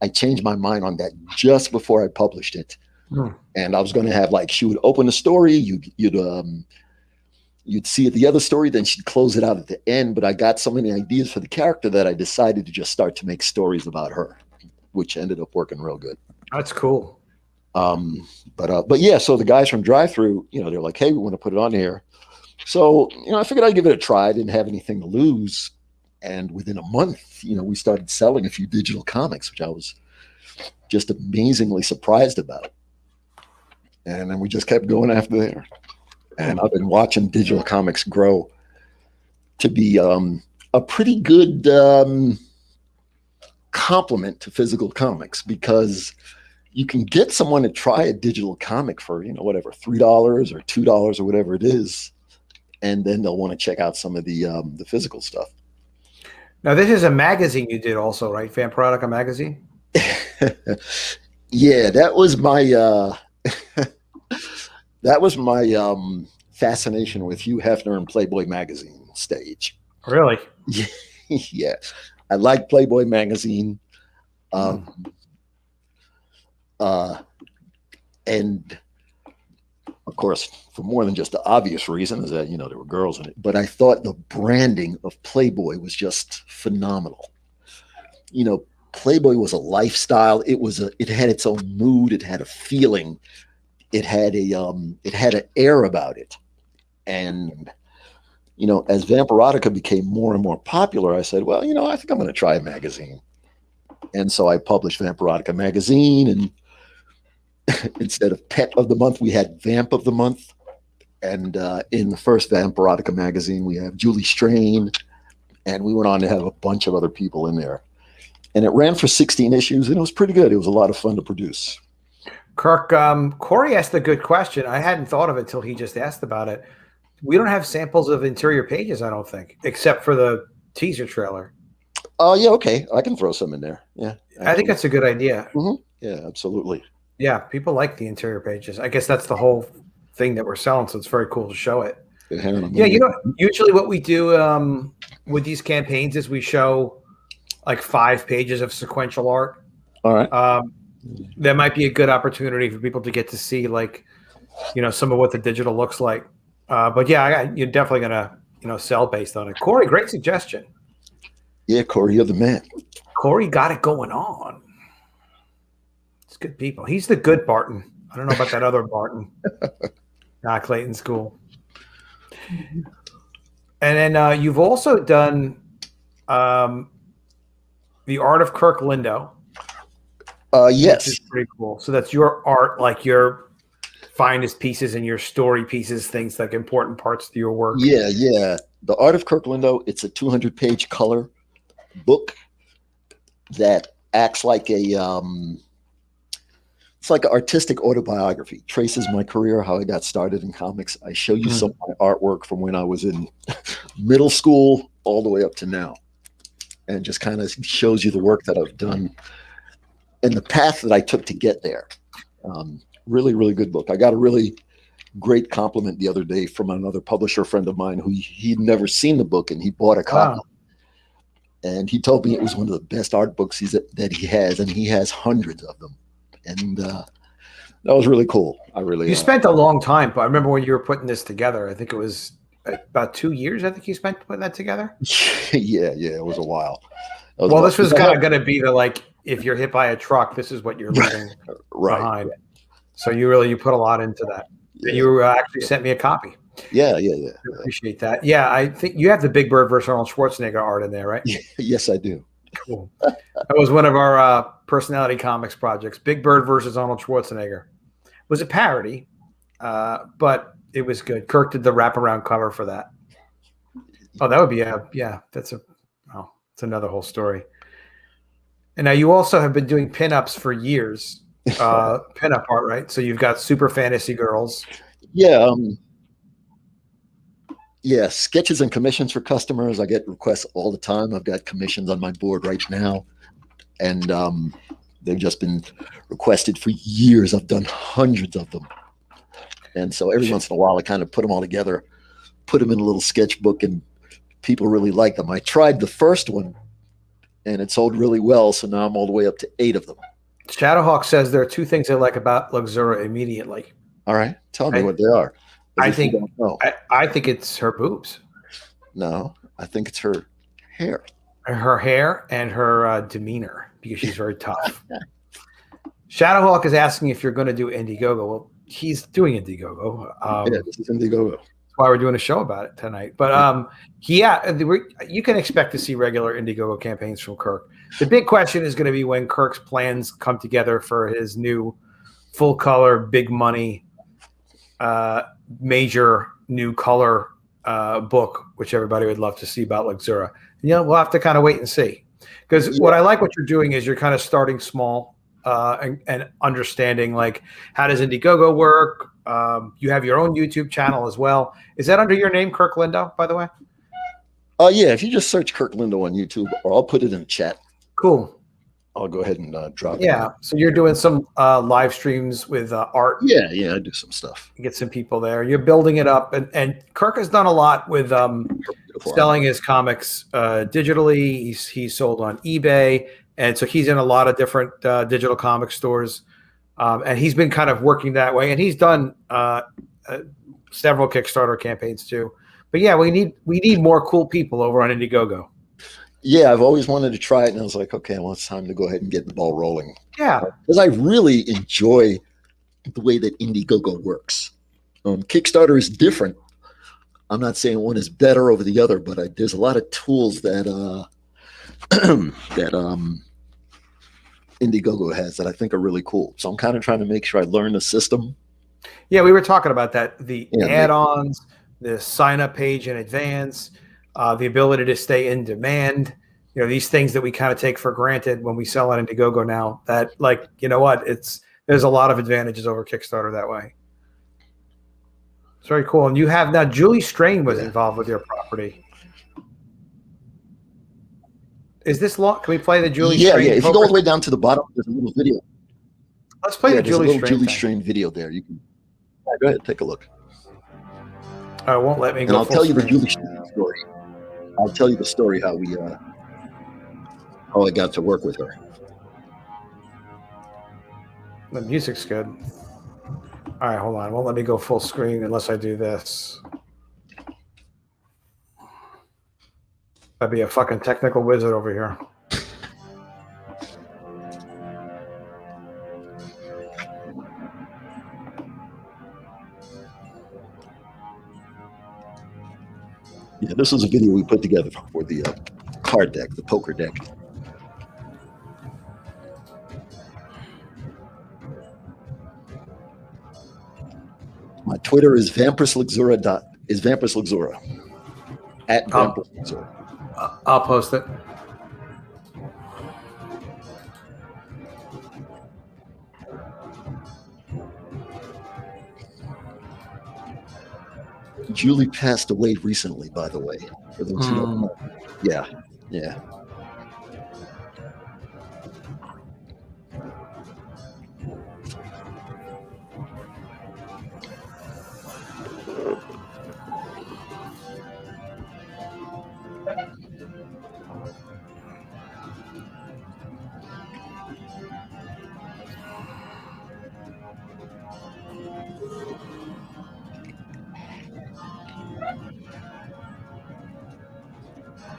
I changed my mind on that just before I published it. And I was going to have, like, she would open the story, you'd see the other story, then she'd close it out at the end. But I got so many ideas for the character that I decided to just start to make stories about her, which ended up working real good. That's cool. But yeah, so the guys from Drive-Thru, they're like, "Hey, we want to put it on here." So, I figured I'd give it a try. I didn't have anything to lose. And within a month, we started selling a few digital comics, which I was just amazingly surprised about. And then we just kept going after there. And I've been watching digital comics grow to be a pretty good complement to physical comics, because you can get someone to try a digital comic for, whatever, $3 or $2 or whatever it is. And then they'll want to check out some of the physical stuff. Now, this is a magazine you did also, right? Vamperotica magazine? Yeah, that was my fascination with Hugh Hefner and Playboy magazine stage. Really? Yeah. I like Playboy magazine. And of course, for more than just the obvious reason is that, there were girls in it, but I thought the branding of Playboy was just phenomenal. Playboy was a lifestyle. It had its own mood. It had a feeling. It had an air about it. And, as Vamperotica became more and more popular, I said, well, I think I'm going to try a magazine. And so I published Vamperotica magazine, and instead of Pet of the Month, we had Vamp of the Month. And in the first Vamperotica magazine, we have Julie Strain, and we went on to have a bunch of other people in there. And it ran for 16 issues, and it was pretty good. It was a lot of fun to produce. Kirk, Corey asked a good question. I hadn't thought of it till he just asked about it. We don't have samples of interior pages, I don't think, except for the teaser trailer. Oh, yeah, okay. I can throw some in there. Yeah. Absolutely. I think that's a good idea. Mm-hmm. Yeah, absolutely. Yeah, people like the interior pages. I guess that's the whole thing that we're selling, so it's very cool to show it. Yeah, usually what we do with these campaigns is we show like 5 pages of sequential art. All right. That might be a good opportunity for people to get to see, like, some of what the digital looks like. But yeah, you're definitely gonna, sell based on it. Corey, great suggestion. Yeah, Corey, you're the man. Corey got it going on. It's good people. He's the good Barton. I don't know about that other Barton. Clayton School. And then you've also done the art of Kirk Lindo. Yes. Which is pretty cool. So that's your art, like your finest pieces and your story pieces, things like important parts to your work. Yeah, yeah. The art of Kirk Lindo, it's a 200-page color book that acts like it's like an artistic autobiography. Traces my career, how I got started in comics. I show you some of my artwork from when I was in middle school all the way up to now, and just kind of shows you the work that I've done and the path that I took to get there. Really, really good book. I got a really great compliment the other day from another publisher friend of mine who he'd never seen the book, and he bought a copy. Wow. And he told me it was one of the best art books that he has, and he has hundreds of them. And that was really cool. You spent a long time. But I remember when you were putting this together. I think it was about 2 years. I think you spent putting that together. yeah, it was a while. This was kind of going to be the, like, if you're hit by a truck, this is what you're leaving behind. So you put a lot into that. Yeah. You actually sent me a copy. Yeah. I appreciate that. Yeah, I think you have the Big Bird versus Arnold Schwarzenegger art in there, right? Yes, I do. Cool. That was one of our personality comics projects. Big Bird versus Arnold Schwarzenegger. It was a parody, but it was good. Kirk did the wraparound cover for that. Oh, that would be it's another whole story. And now you also have been doing pinups for years. Pinup art, right? So you've got Super Fantasy Girls. Yeah. Yeah, sketches and commissions for customers. I get requests all the time. I've got commissions on my board right now, and they've just been requested for years. I've done hundreds of them, and so every once in a while I kind of put them all together, put them in a little sketchbook, and people really like them. I tried the first one, and it sold really well, so now I'm all the way up to 8 of them. Shadowhawk says there are 2 things I like about Luxura immediately. All right, tell me what they are. I think it's her boobs. No, I think it's her hair. Her hair and her demeanor, because she's very tough. Shadowhawk is asking if you're going to do Indiegogo. Well, he's doing Indiegogo. This is Indiegogo. That's why we're doing a show about it tonight. But you can expect to see regular Indiegogo campaigns from Kirk. The big question is going to be when Kirk's plans come together for his new full color, big money, major new color book, which everybody would love to see about Luxura. We'll have to kind of wait and see, because what I like what you're doing is you're kind of starting small and understanding, like, how does Indiegogo work. You have your own YouTube channel as well. Is that under your name, Kirk Lindo, by the way? Yeah, if you just search Kirk Lindo on YouTube, or I'll put it in the chat. Cool. I'll go ahead and drop it. Yeah, so you're doing some live streams with art. Yeah, I do some stuff. Get some people there. You're building it up, and Kirk has done a lot with selling his comics digitally. He's sold on eBay, and so he's in a lot of different digital comic stores, and he's been kind of working that way. And he's done several Kickstarter campaigns too. But yeah, we need more cool people over on Indiegogo. Yeah, I've always wanted to try it, and I was like, okay, well, it's time to go ahead and get the ball rolling. Yeah. Because I really enjoy the way that Indiegogo works. Kickstarter is different. I'm not saying one is better over the other, but there's a lot of tools that Indiegogo has that I think are really cool. So I'm kind of trying to make sure I learn the system. Yeah, we were talking about that. The add-ons, the sign-up page in advance, the ability to stay in demand, these things that we kind of take for granted when we sell on Indiegogo now, that, like, it's There's a lot of advantages over Kickstarter that way. It's very cool. And you have now Julie Strain was involved with your property. Is this long? Can we play the Julie Strain? Yeah. If you go all the way down to the bottom, there's a little video. Let's play the Julie Strain video there. You can go ahead, take a look. I won't let me go. And I'll tell you the Julie Strain story. I'll tell you the story how I got to work with her. The music's good. All right, hold on. It won't let me go full screen unless I do this. I'd be a fucking technical wizard over here. Yeah, this was a video we put together for the card deck, the poker deck. My Twitter is Vamperotica at Vamperotica. I'll post it. Julie passed away recently, by the way. For those who don't know. Yeah.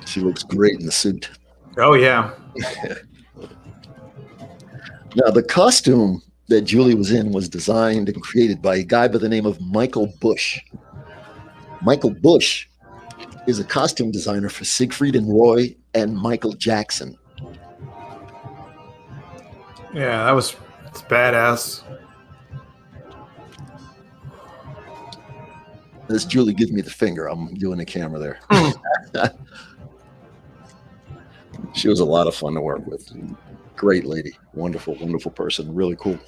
She looks great in the suit. Oh, yeah. Now, the costume that Julie was in was designed and created by a guy by the name of Michael Bush. Michael Bush is a costume designer for Siegfried and Roy and Michael Jackson. Yeah, it's badass. As Julie gives me the finger, I'm doing the camera there. She was a lot of fun to work with. Great lady. Wonderful, wonderful person. Really cool.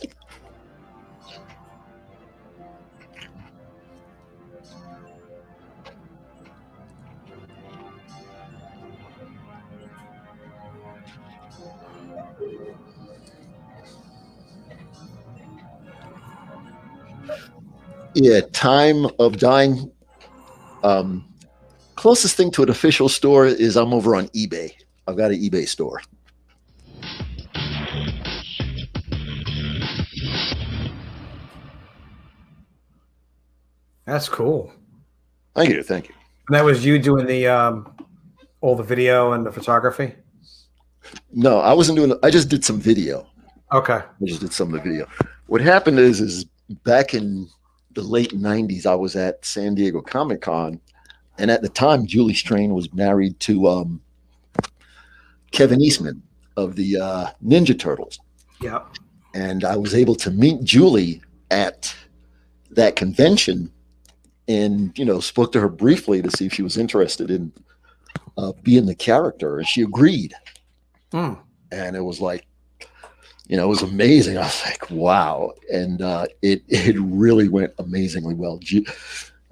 Yeah, time of dying. Closest thing to an official store is I'm over on eBay. I've got an eBay store. That's cool. Thank you. Thank you. And that was you doing the all the video and the photography? No, I wasn't doing it. I just did some video. Okay. I just did some of the video. What happened is back in the late 90s, I was at San Diego Comic-Con, and at the time, Julie Strain was married to Kevin Eastman of the Ninja Turtles. Yeah. And I was able to meet Julie at that convention and, spoke to her briefly to see if she was interested in being the character. And she agreed. And it was like, it was amazing. I was like, wow. And it really went amazingly well.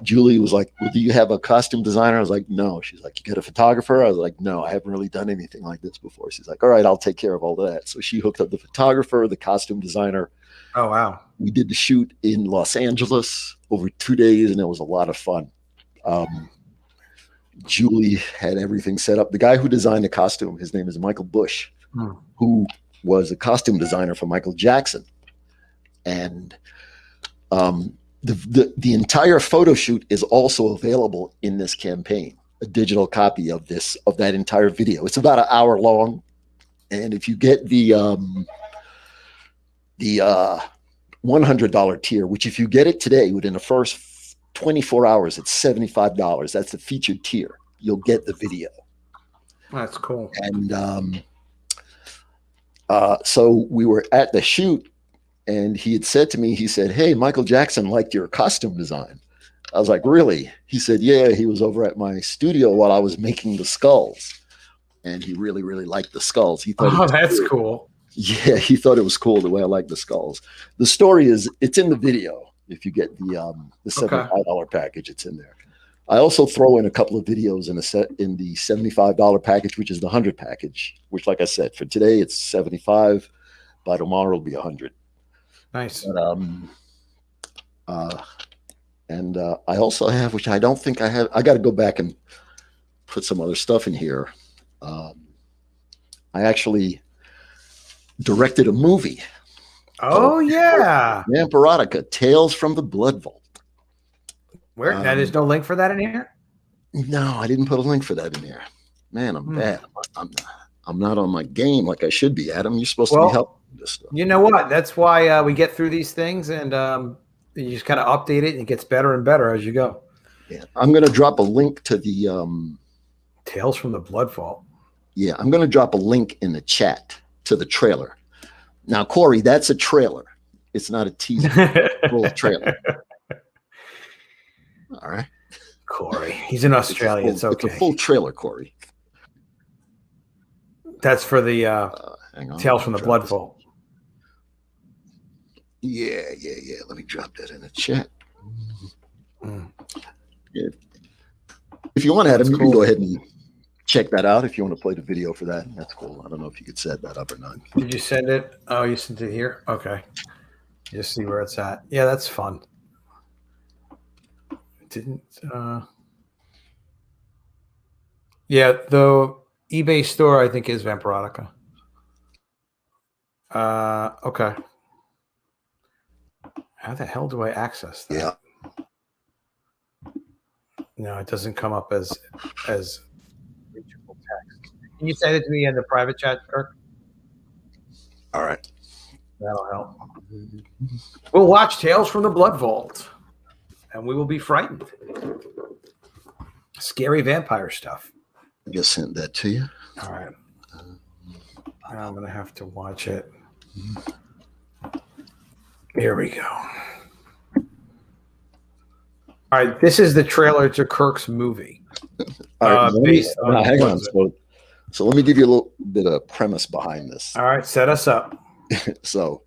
Julie was like, well, do you have a costume designer? I was like, no. She's like, you got a photographer? I was like, no, I haven't really done anything like this before. She's like, all right, I'll take care of all that. So she hooked up the photographer, the costume designer. Oh, wow. We did the shoot in Los Angeles over 2 days, and it was a lot of fun. Julie had everything set up. The guy who designed the costume, his name is Michael Bush, who was a costume designer for Michael Jackson. And the entire photo shoot is also available in this campaign, a digital copy of that entire video. It's about an hour long. And if you get the $100 tier, which if you get it today within the first 24 hours, it's $75. That's the featured tier. You'll get the video. That's cool. And so we were at the shoot, and he had said to me, he said, hey, Michael Jackson liked your costume design. I was like, really? He said, yeah, he was over at my studio while I was making the skulls. And he really, really liked the skulls. He thought, that's cool. Yeah, he thought it was cool the way I like the skulls. The story is, it's in the video. If you get the $75 package, it's in there. I also throw in a couple of videos in the $75 package, which is the 100 package, which, like I said, for today it's 75. By tomorrow it'll be 100. Nice. But, I also have, which I don't think I have. I got to go back and put some other stuff in here. I actually directed a movie. Oh yeah, Vamperotica, Tales from the Blood Vault. Where? Now there's no link for that in here? No, I didn't put a link for that in here. Man, I'm bad. I'm not on my game like I should be, Adam. You're supposed to be helping this stuff. You know what? That's why we get through these things, and you just kind of update it, and it gets better and better as you go. Yeah, I'm going to drop a link to the Tales from the Blood Vault. Yeah, I'm going to drop a link in the chat to the trailer. Now, Corey, that's a trailer. It's not a teaser. Full trailer. All right. Corey. He's in Australia. It's okay. It's a full trailer, Corey. That's for the Tales from the Blood Vault. Yeah. Let me drop that in the chat. Yeah. If you want, Adam, you can go ahead and check that out if you want to play the video for that. That's cool. I don't know if you could set that up or not. Did you send it? Oh, you sent it here? Okay. Just see where it's at. Yeah, that's fun. Yeah, the eBay store I think is Vamperotica. Okay. How the hell do I access that? Yeah. No, it doesn't come up as reachable text. Can you send it to me in the private chat, Kirk? All right. That'll help. We'll watch Tales from the Blood Vault, and we will be frightened. Scary vampire stuff. I just sent that to you. All right. I'm going to have to watch it. Here we go. All right. This is the trailer to Kirk's movie. All right. Hang on. So let me give you a little bit of premise behind this. All right. Set us up. So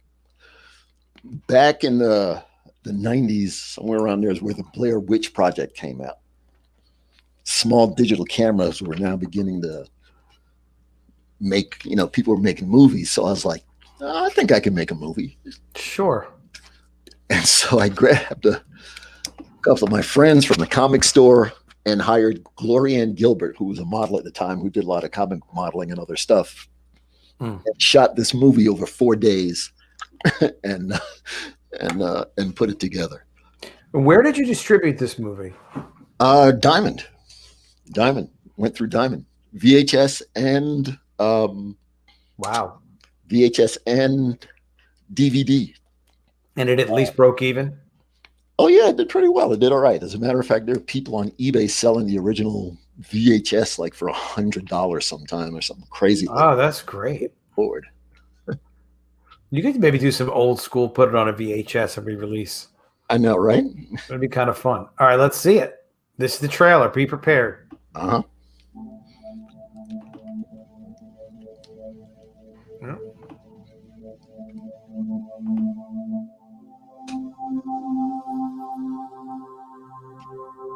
back in the 90s, somewhere around there is where the Blair Witch Project came out. Small digital cameras were now beginning to make, people were making movies. So I was like, I think I can make a movie. Sure. And so I grabbed a couple of my friends from the comic store and hired Gloria Ann Gilbert, who was a model at the time, who did a lot of comic modeling and other stuff. And shot this movie over 4 days and put it together. Where did you distribute this movie? Diamond went through Diamond, VHS and wow, VHS and DVD. And it at least broke even. Oh yeah, it did pretty well. It did all right. As a matter of fact, there are people on eBay selling the original VHS like for $100 sometime or something crazy. Oh, that's great. Forward. You could maybe do some old school, put it on a VHS and re-release. I know, right? It'd be kind of fun. All right, let's see it. This is the trailer. Be prepared. Uh-huh. Yeah.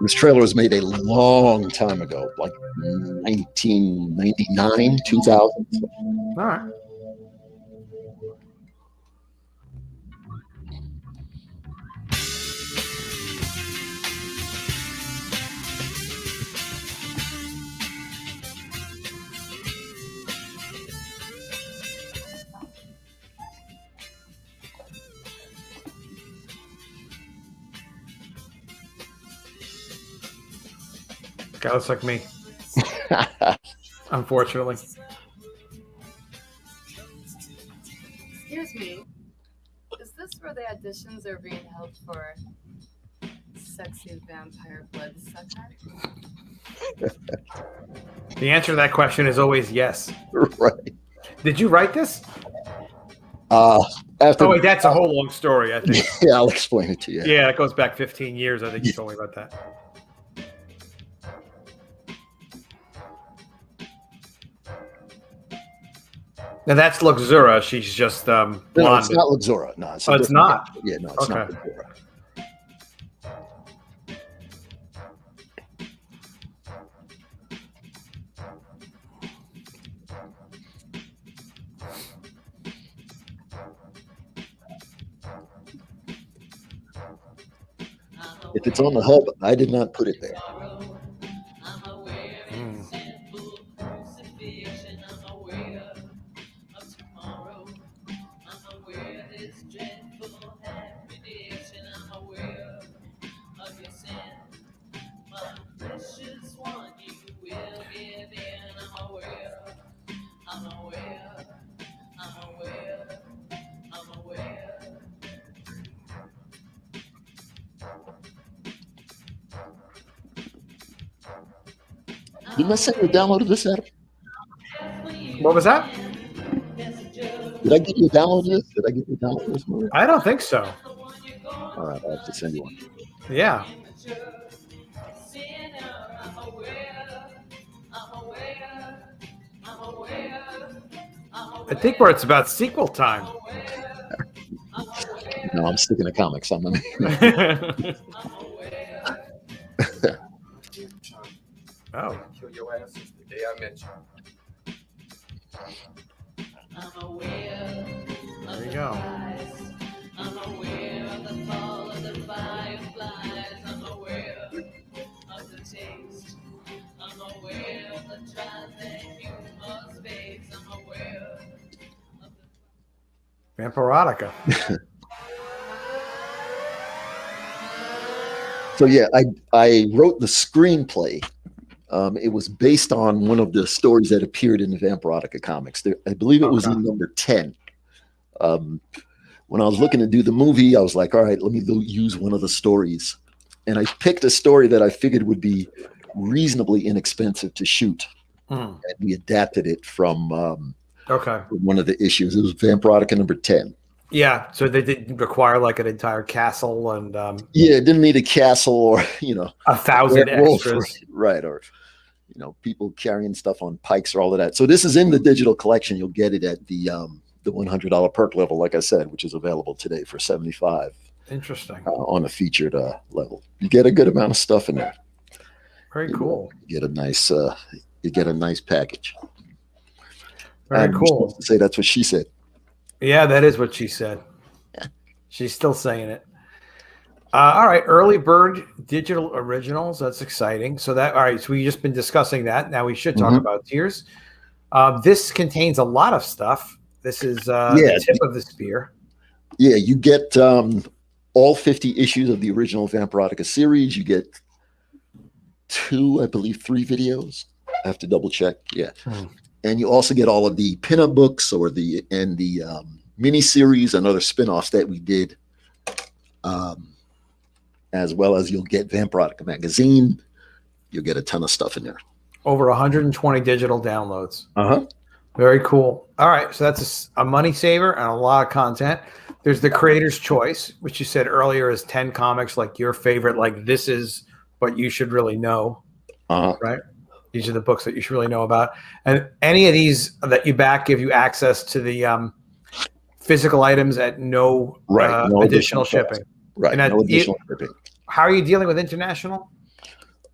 This trailer was made a long time ago, like 1999, 2000. All right. Guy looks like me. Unfortunately. Excuse me. Is this where the auditions are being held for Sexy Vampire Blood Sucker? The answer to that question is always yes. Right. Did you write this? After, oh, wait, that's a whole long story, I think. Yeah, I'll explain it to you. Yeah, it goes back 15 years. I think you told me about that. Now that's Luxura. She's just blonde. No, it's not Luxura. No, it's not. Yeah, no, it's not Luxura. If it's on the hub, I did not put it there. Didn't I send you a download of this, Adam? What was that? Did I give you a download of this? Did I give you a download of this movie? I don't think so. All right, I'll have to send you one. Yeah. I think where it's about sequel time. No, I'm sticking to comics. I'm Oh. Kill your ass since the day I met you. There you go. I'm aware of the fall of the fireflies. I'm aware of the taste. I'm aware of the trials that you must face. I'm aware of the Vamperotica. So yeah, I wrote the screenplay. It was based on one of the stories that appeared in the Vamperotica comics. I believe it was in number 10. When I was looking to do the movie, I was like, all right, let me use one of the stories. And I picked a story that I figured would be reasonably inexpensive to shoot. And we adapted it from one of the issues. It was Vamperotica number 10. Yeah, so they didn't require like an entire castle and yeah, it didn't need a castle or 1,000 extras, right? Or people carrying stuff on pikes or all of that. So this is in the digital collection. You'll get it at the $100 perk level, like I said, which is available today for $75. Interesting. On a featured level, you get a good amount of stuff in there. Very cool. You get a nice package. Very cool. To say that's what she said. Yeah, that is what she said. She's still saying it. All right, early bird digital originals. That's exciting. So all right. So we've just been discussing that. Now we should talk about tiers. This contains a lot of stuff. This is the tip of the spear. Yeah, you get all 50 issues of the original Vamperotica series. You get 3 videos. I have to double check. Yeah. And you also get all of the pinup books or the mini series and other spinoffs that we did, as well as you'll get Vamperotica magazine. You'll get a ton of stuff in there. Over 120 digital downloads. Uh-huh. Very cool. All right, so that's a money saver and a lot of content. There's the Creator's Choice, which you said earlier is 10 comics, like your favorite, like this is what you should really know, right? These are the books that you should really know about. And any of these that you back give you access to the physical items at no additional shipping. Right, no additional shipping. How are you dealing with international?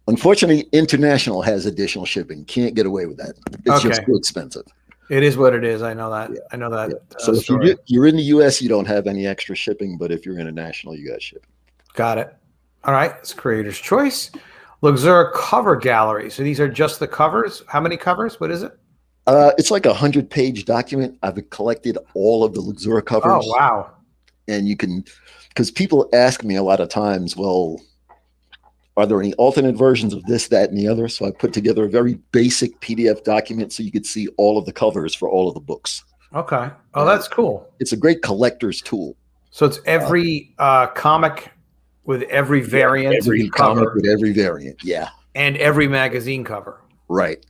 Unfortunately, international has additional shipping. Can't get away with that. It's just too expensive. It is what it is. I know that. Yeah. I know that. Yeah. So if you're in the U.S., you don't have any extra shipping. But if you're international, you got shipping. Got it. All right. It's Creator's Choice. Luxura cover gallery. So these are just the covers. How many covers? What is it? It's like a 100-page document. I've collected all of the Luxura covers. Oh, wow. And you can, because people ask me a lot of times, well, are there any alternate versions of this, that, and the other? So I put together a very basic PDF document so you could see all of the covers for all of the books. Okay. Oh, that's cool. It's a great collector's tool. So it's every comic with every variant. Every comic with every variant, yeah. And every magazine cover. Right,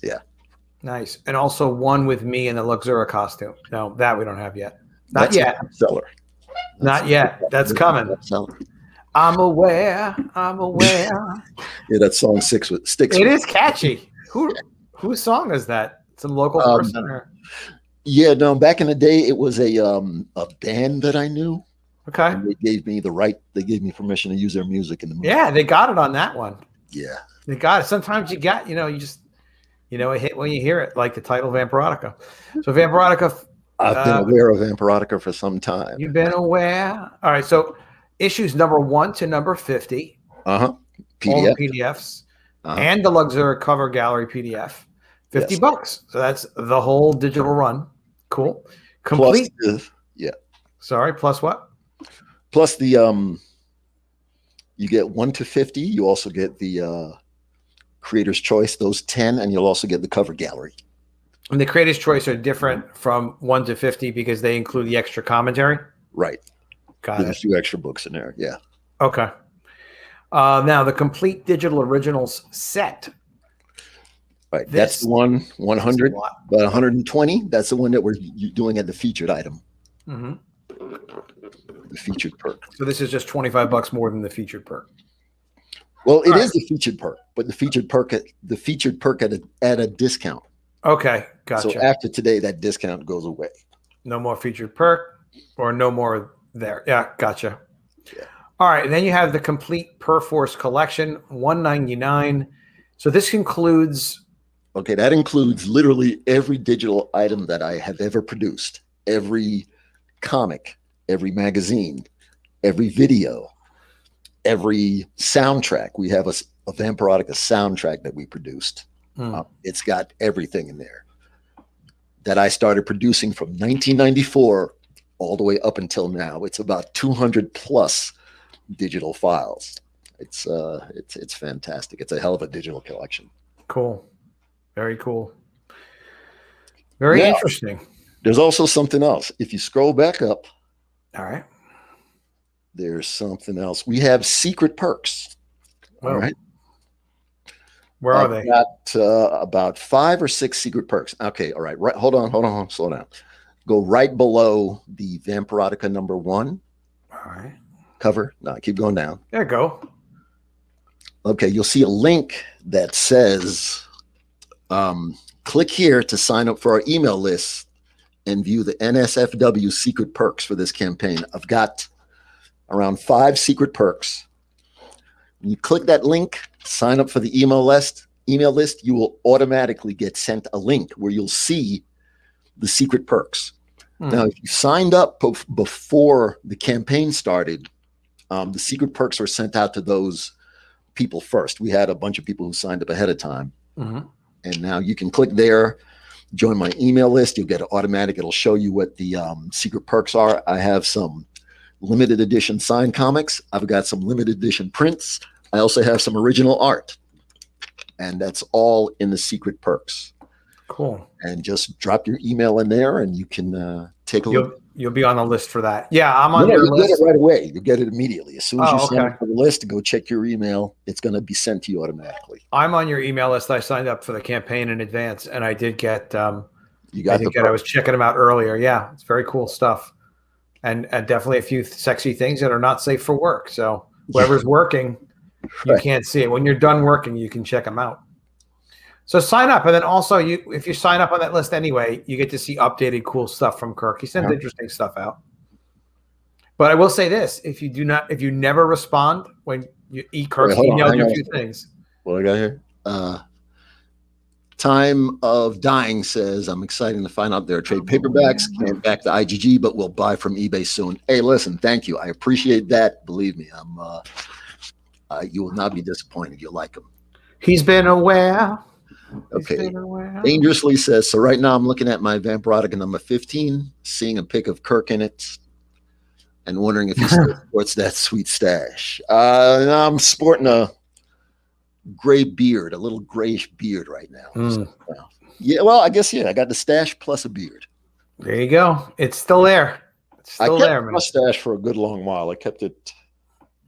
yeah. Nice. And also one with me in the Luxura costume. No, that we don't have yet. Not yet. Seller. Not yet. That's coming. I'm aware. Yeah, that song sticks. It is catchy. Whose song is that? Some local person? Or? Yeah, no, back in the day, it was a band that I knew. Okay. And they gave me permission to use their music in the movie. Yeah, they got it on that one. Yeah. They got it. Sometimes you got, you just, it hit when you hear it, like the title Vamperotica. So Vamperotica. I've been aware of Vamperotica for some time. You've been aware. All right. So issues number 1 to number 50. PDF. All the PDFs and the Luxury cover gallery PDF. $50. So that's the whole digital run. Cool. Complete. Plus Sorry. Plus what? Plus the you get 1 to 50. You also get the Creator's Choice, those 10, and you'll also get the cover gallery. And the Creator's Choice are different from 1 to 50 because they include the extra commentary. Right. Got There's it. a few extra books in there. Yeah. Okay. Now the complete digital originals set. Right. That's the one 100, but 120. That's the one that we're doing at the featured item. Mm-hmm. The featured perk. So this is just $25 more than the featured perk. Well, it is the featured perk, but the featured perk at a discount. Okay, gotcha. So after today, that discount goes away. No more featured perk, or no more there. Yeah, gotcha. Yeah. All right, and then you have the complete Perforce collection, $199. So this includes. Okay, that includes literally every digital item that I have ever produced, every comic, every magazine, every video, every soundtrack. We have a Vamperotica soundtrack that we produced. It's got everything in there that I started producing from 1994 all the way up until now. It's about 200 plus digital files. It's fantastic. It's a hell of a digital collection. Cool. Very cool. Very interesting. There's also something else. If you scroll back up, all right, there's something else. We have secret perks. All right. Where are they? Got about 5 or 6 secret perks. Okay. All right. Right. Hold on. Slow down. Go right below the Vamperotica number 1. All right. Cover. No, keep going down. There you go. Okay. You'll see a link that says, click here to sign up for our email list and view the NSFW secret perks for this campaign. I've got around 5 secret perks. When you click that link, sign up for the email list, you will automatically get sent a link where you'll see the secret perks. Now, if you signed up before the campaign started, the secret perks were sent out to those people first. We had a bunch of people who signed up ahead of time. And now you can click there, join my email list. You'll get it automatic. It'll show you what the secret perks are. I have some limited edition signed comics. I've got some limited edition prints. I also have some original art. And that's all in the secret perks. Cool. And just drop your email in there and you can take a look. You'll be on the list for that. Yeah, I'm on your list. list. Get it right away. You get it immediately. As soon as you sign up for the list, go check your email. It's going to be sent to you automatically. I'm on your email list. I signed up for the campaign in advance, and I did get. I was checking them out earlier. Yeah, it's very cool stuff, and definitely a few sexy things that are not safe for work. So whoever's working, you can't see it. When you're done working, you can check them out. So sign up, and then also if you sign up on that list anyway, you get to see updated cool stuff from Kirk. He sends interesting stuff out. But I will say this: if you never respond when Kirk's emailed you a few things. What I got here? Time of Dying says, I'm excited to find out there are trade paperbacks. Can't back the IGG, but we'll buy from eBay soon. Hey, listen, thank you. I appreciate that. Believe me, you will not be disappointed. You'll like them. He's been aware. Okay. Dangerously says, so right now I'm looking at my Vamperotica number 15, seeing a pic of Kirk in it, and wondering if he still sports that sweet stash. I'm sporting a gray beard, a little grayish beard right now. So, yeah, well, I guess, I got the stash plus a beard. There you go. It's still there. I kept a mustache for a good long while. I kept it.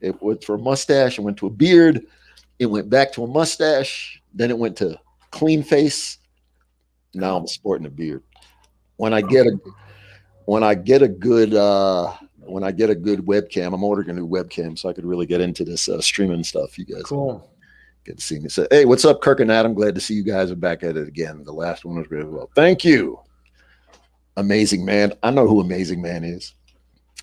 It went for a mustache. It went to a beard. It went back to a mustache. Then it went to clean face. Now I'm sporting a beard. When I get a good webcam, I'm ordering a new webcam so I could really get into this streaming stuff. You guys get to see me. So, hey, what's up, Kirk and Adam? Glad to see you guys are back at it again. The last one was really well. Thank you. Amazing Man. I know who Amazing Man is.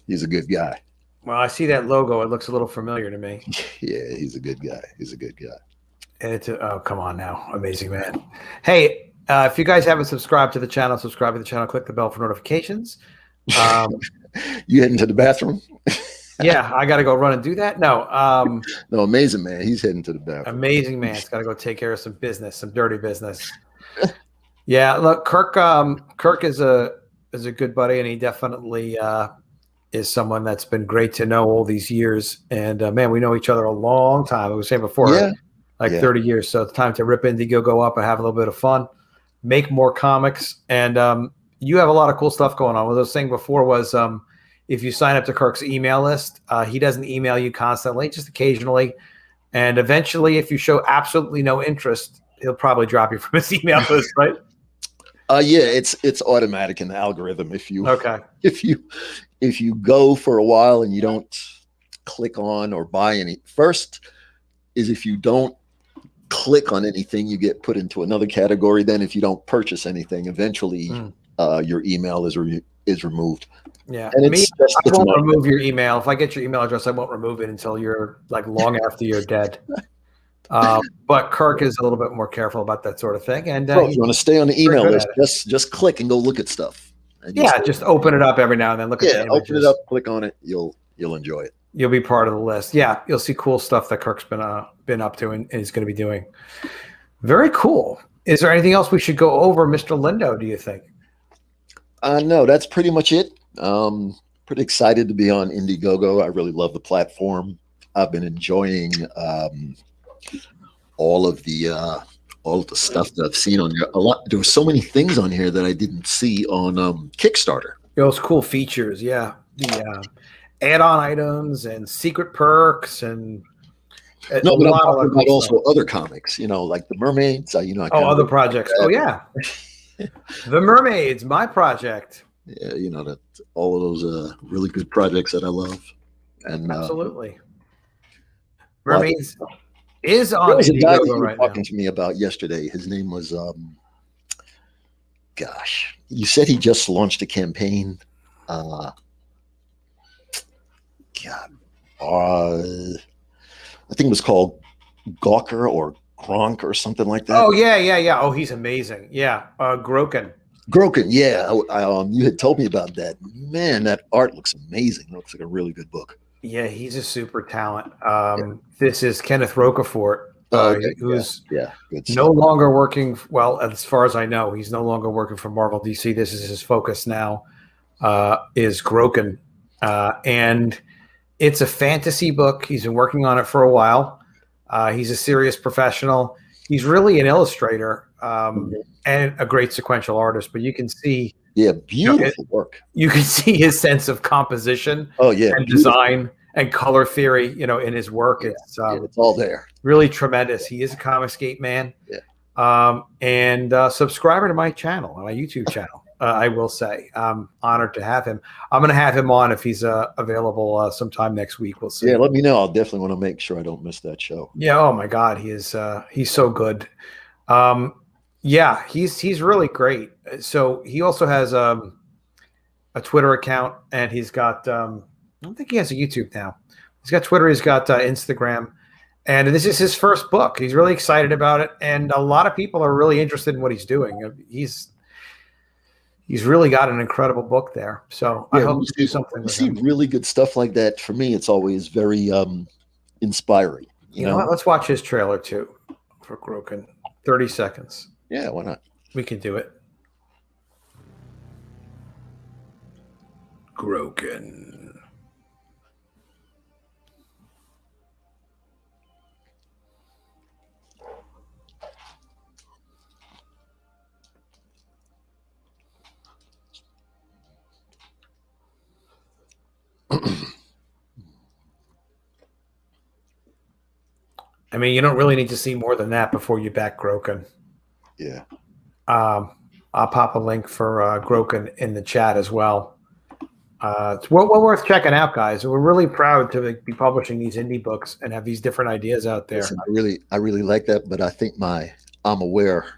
He's a good guy. Well, I see that logo. It looks a little familiar to me. Yeah, he's a good guy. He's a good guy. And it's oh, come on now. Amazing Man. Hey, if you guys haven't subscribed to the channel, subscribe to the channel, click the bell for notifications. You heading to the bathroom? Yeah, I got to go run and do that. No. No, Amazing Man. He's heading to the bathroom. Amazing Man's got to go take care of some business, some dirty business. Yeah, look, Kirk is a good buddy, and he definitely is someone that's been great to know all these years. And man, we know each other a long time. I was saying before, like 30 years. So it's time to rip Indiegogo up and have a little bit of fun, make more comics. And you have a lot of cool stuff going on. What I was saying before was if you sign up to Kirk's email list, he doesn't email you constantly, just occasionally. And eventually, if you show absolutely no interest, he'll probably drop you from his email list, right? Yeah, it's automatic in the algorithm. If you go for a while and you don't click on or buy any, first is if you don't click on anything, you get put into another category. Then if you don't purchase anything, eventually your email is removed. Yeah, and I won't remove your email. If I get your email address, I won't remove it until you're like long after you're dead. But Kirk is a little bit more careful about that sort of thing. And if you want to stay on the email list, just click and go look at stuff. Just open it up every now and then. Look at the images. Open it up, click on it. You'll enjoy it. You'll be part of the list. Yeah, you'll see cool stuff that Kirk's been up to and is going to be doing. Very cool. Is there anything else we should go over, Mr. Lindo, do you think? No, that's pretty much it. Pretty excited to be on Indiegogo. I really love the platform. I've been enjoying all of the stuff that I've seen on here. A lot. There were so many things on here that I didn't see on Kickstarter. Those cool features, yeah. The add-on items and secret perks and no, but I'm talking about also other comics. Like the Mermaids. Other projects. Oh yeah, the Mermaids, my project. Yeah, that all of those really good projects that I love. And absolutely, Mermaids is on. There was a guy that you were right talking now. to me about yesterday. His name was you said he just launched a campaign. I think it was called Gawker or Gronk or something like that. Oh yeah. Oh, he's amazing. Yeah, Groken, yeah. You had told me about that. Man, that art looks amazing. It looks like a really good book. Yeah, he's a super talent. This is Kenneth Rockefort, who's no longer working. Well, as far as I know, he's no longer working for Marvel DC. This is his focus now. Is Groken, and it's a fantasy book. He's been working on it for a while. He's a serious professional. He's really an illustrator and a great sequential artist. But you can see, beautiful work. You can see his sense of composition, and design and color theory. In his work, it's all there. Really tremendous. He is a Comicsgate man. Yeah. And subscriber to my channel, my YouTube channel. I will say I'm honored to have him. I'm going to have him on if he's available sometime next week. We'll see. Yeah, let me know. I'll definitely want to make sure I don't miss that show. Yeah. Oh my God, he's so good. Yeah, he's really great. So he also has a Twitter account, and he's got I don't think he has a YouTube now. He's got Twitter. He's got Instagram, and this is his first book. He's really excited about it, and a lot of people are really interested in what he's doing. He's really got an incredible book there. So I hope to do something. You see really good stuff like that. For me, it's always very inspiring. You know what? Let's watch his trailer too for Groken. 30 seconds. Yeah, why not? We can do it. Groken. I mean, you don't really need to see more than that before you back Groken. Yeah. I'll pop a link for Groken in the chat as well. It's well worth checking out, guys. We're really proud to be publishing these indie books and have these different ideas out there. Listen, I really like that, but I think my I'm Aware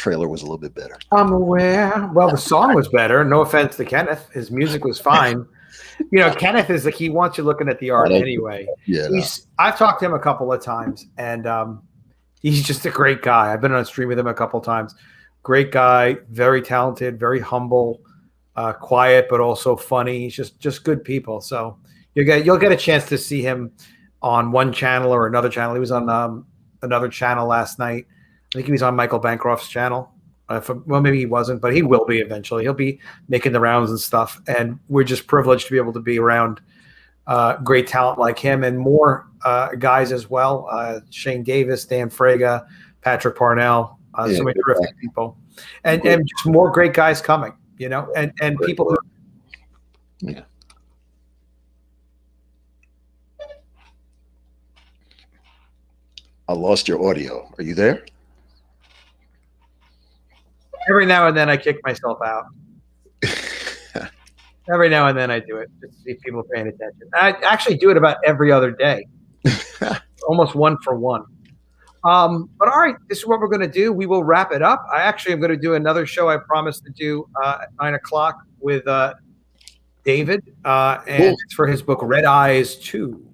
trailer was a little bit better. I'm aware. Well, the song was better. No offense to Kenneth. His music was fine. You know, Kenneth is like, he wants you looking at the art anyway. Yeah. I've talked to him a couple of times, and he's just a great guy. I've been on a stream with him a couple of times. Great guy, very talented, very humble, quiet, but also funny. He's just good people. So you'll get a chance to see him on one channel or another channel. He was on another channel last night. I think he was on Michael Bancroft's channel. Well, maybe he wasn't, but he will be eventually. He'll be making the rounds and stuff. And we're just privileged to be able to be around great talent like him and more guys as well. Shane Davis, Dan Fraga, Patrick Parnell, so many terrific people. And just more great guys coming, you know, and people who. Yeah. I lost your audio. Are you there? Every now and then I kick myself out. Every now and then I do it just to see people paying attention. I actually do it about every other day, almost one for one. But all right, this is what we're going to do. We will wrap it up. I actually am going to do another show I promised to do at 9 o'clock with David, and it's for his book Red Eyes 2.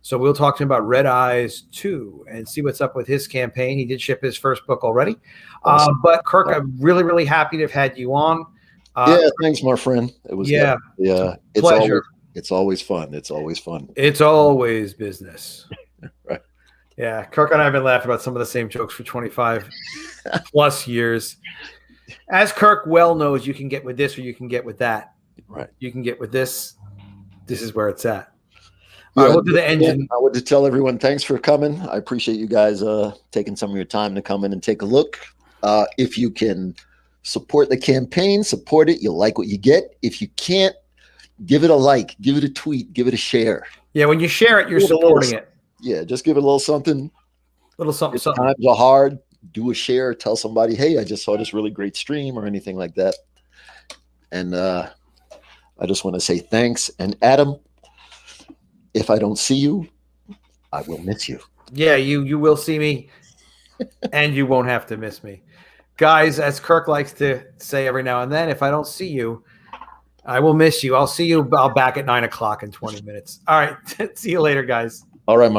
So we'll talk to him about Red Eyes 2 and see what's up with his campaign. He did ship his first book already. Awesome. But Kirk, I'm really, really happy to have had you on. Thanks, my friend. It was yeah, it's pleasure. It's always fun. It's always fun. It's always business. Right. Yeah, Kirk and I have been laughing about some of the same jokes for 25 plus years. As Kirk well knows, you can get with this or you can get with that. Right. You can get with this. This is where it's at. All right, we'll do the engine. I would tell everyone thanks for coming. I appreciate you guys taking some of your time to come in and take a look. If you can support the campaign, support it. You'll like what you get. If you can't, give it a like, give it a tweet, give it a share. Yeah, when you share it, you're supporting it. Yeah, just give it a little something. Little something, if something. Times are hard. Do a share. Tell somebody, hey, I just saw this really great stream or anything like that. And I just want to say thanks. And Adam, if I don't see you, I will miss you. Yeah, you will see me, and you won't have to miss me. Guys, as Kirk likes to say every now and then, if I don't see you, I will miss you. I'll see you back at 9 o'clock in 20 minutes. All right. See you later, guys. All right,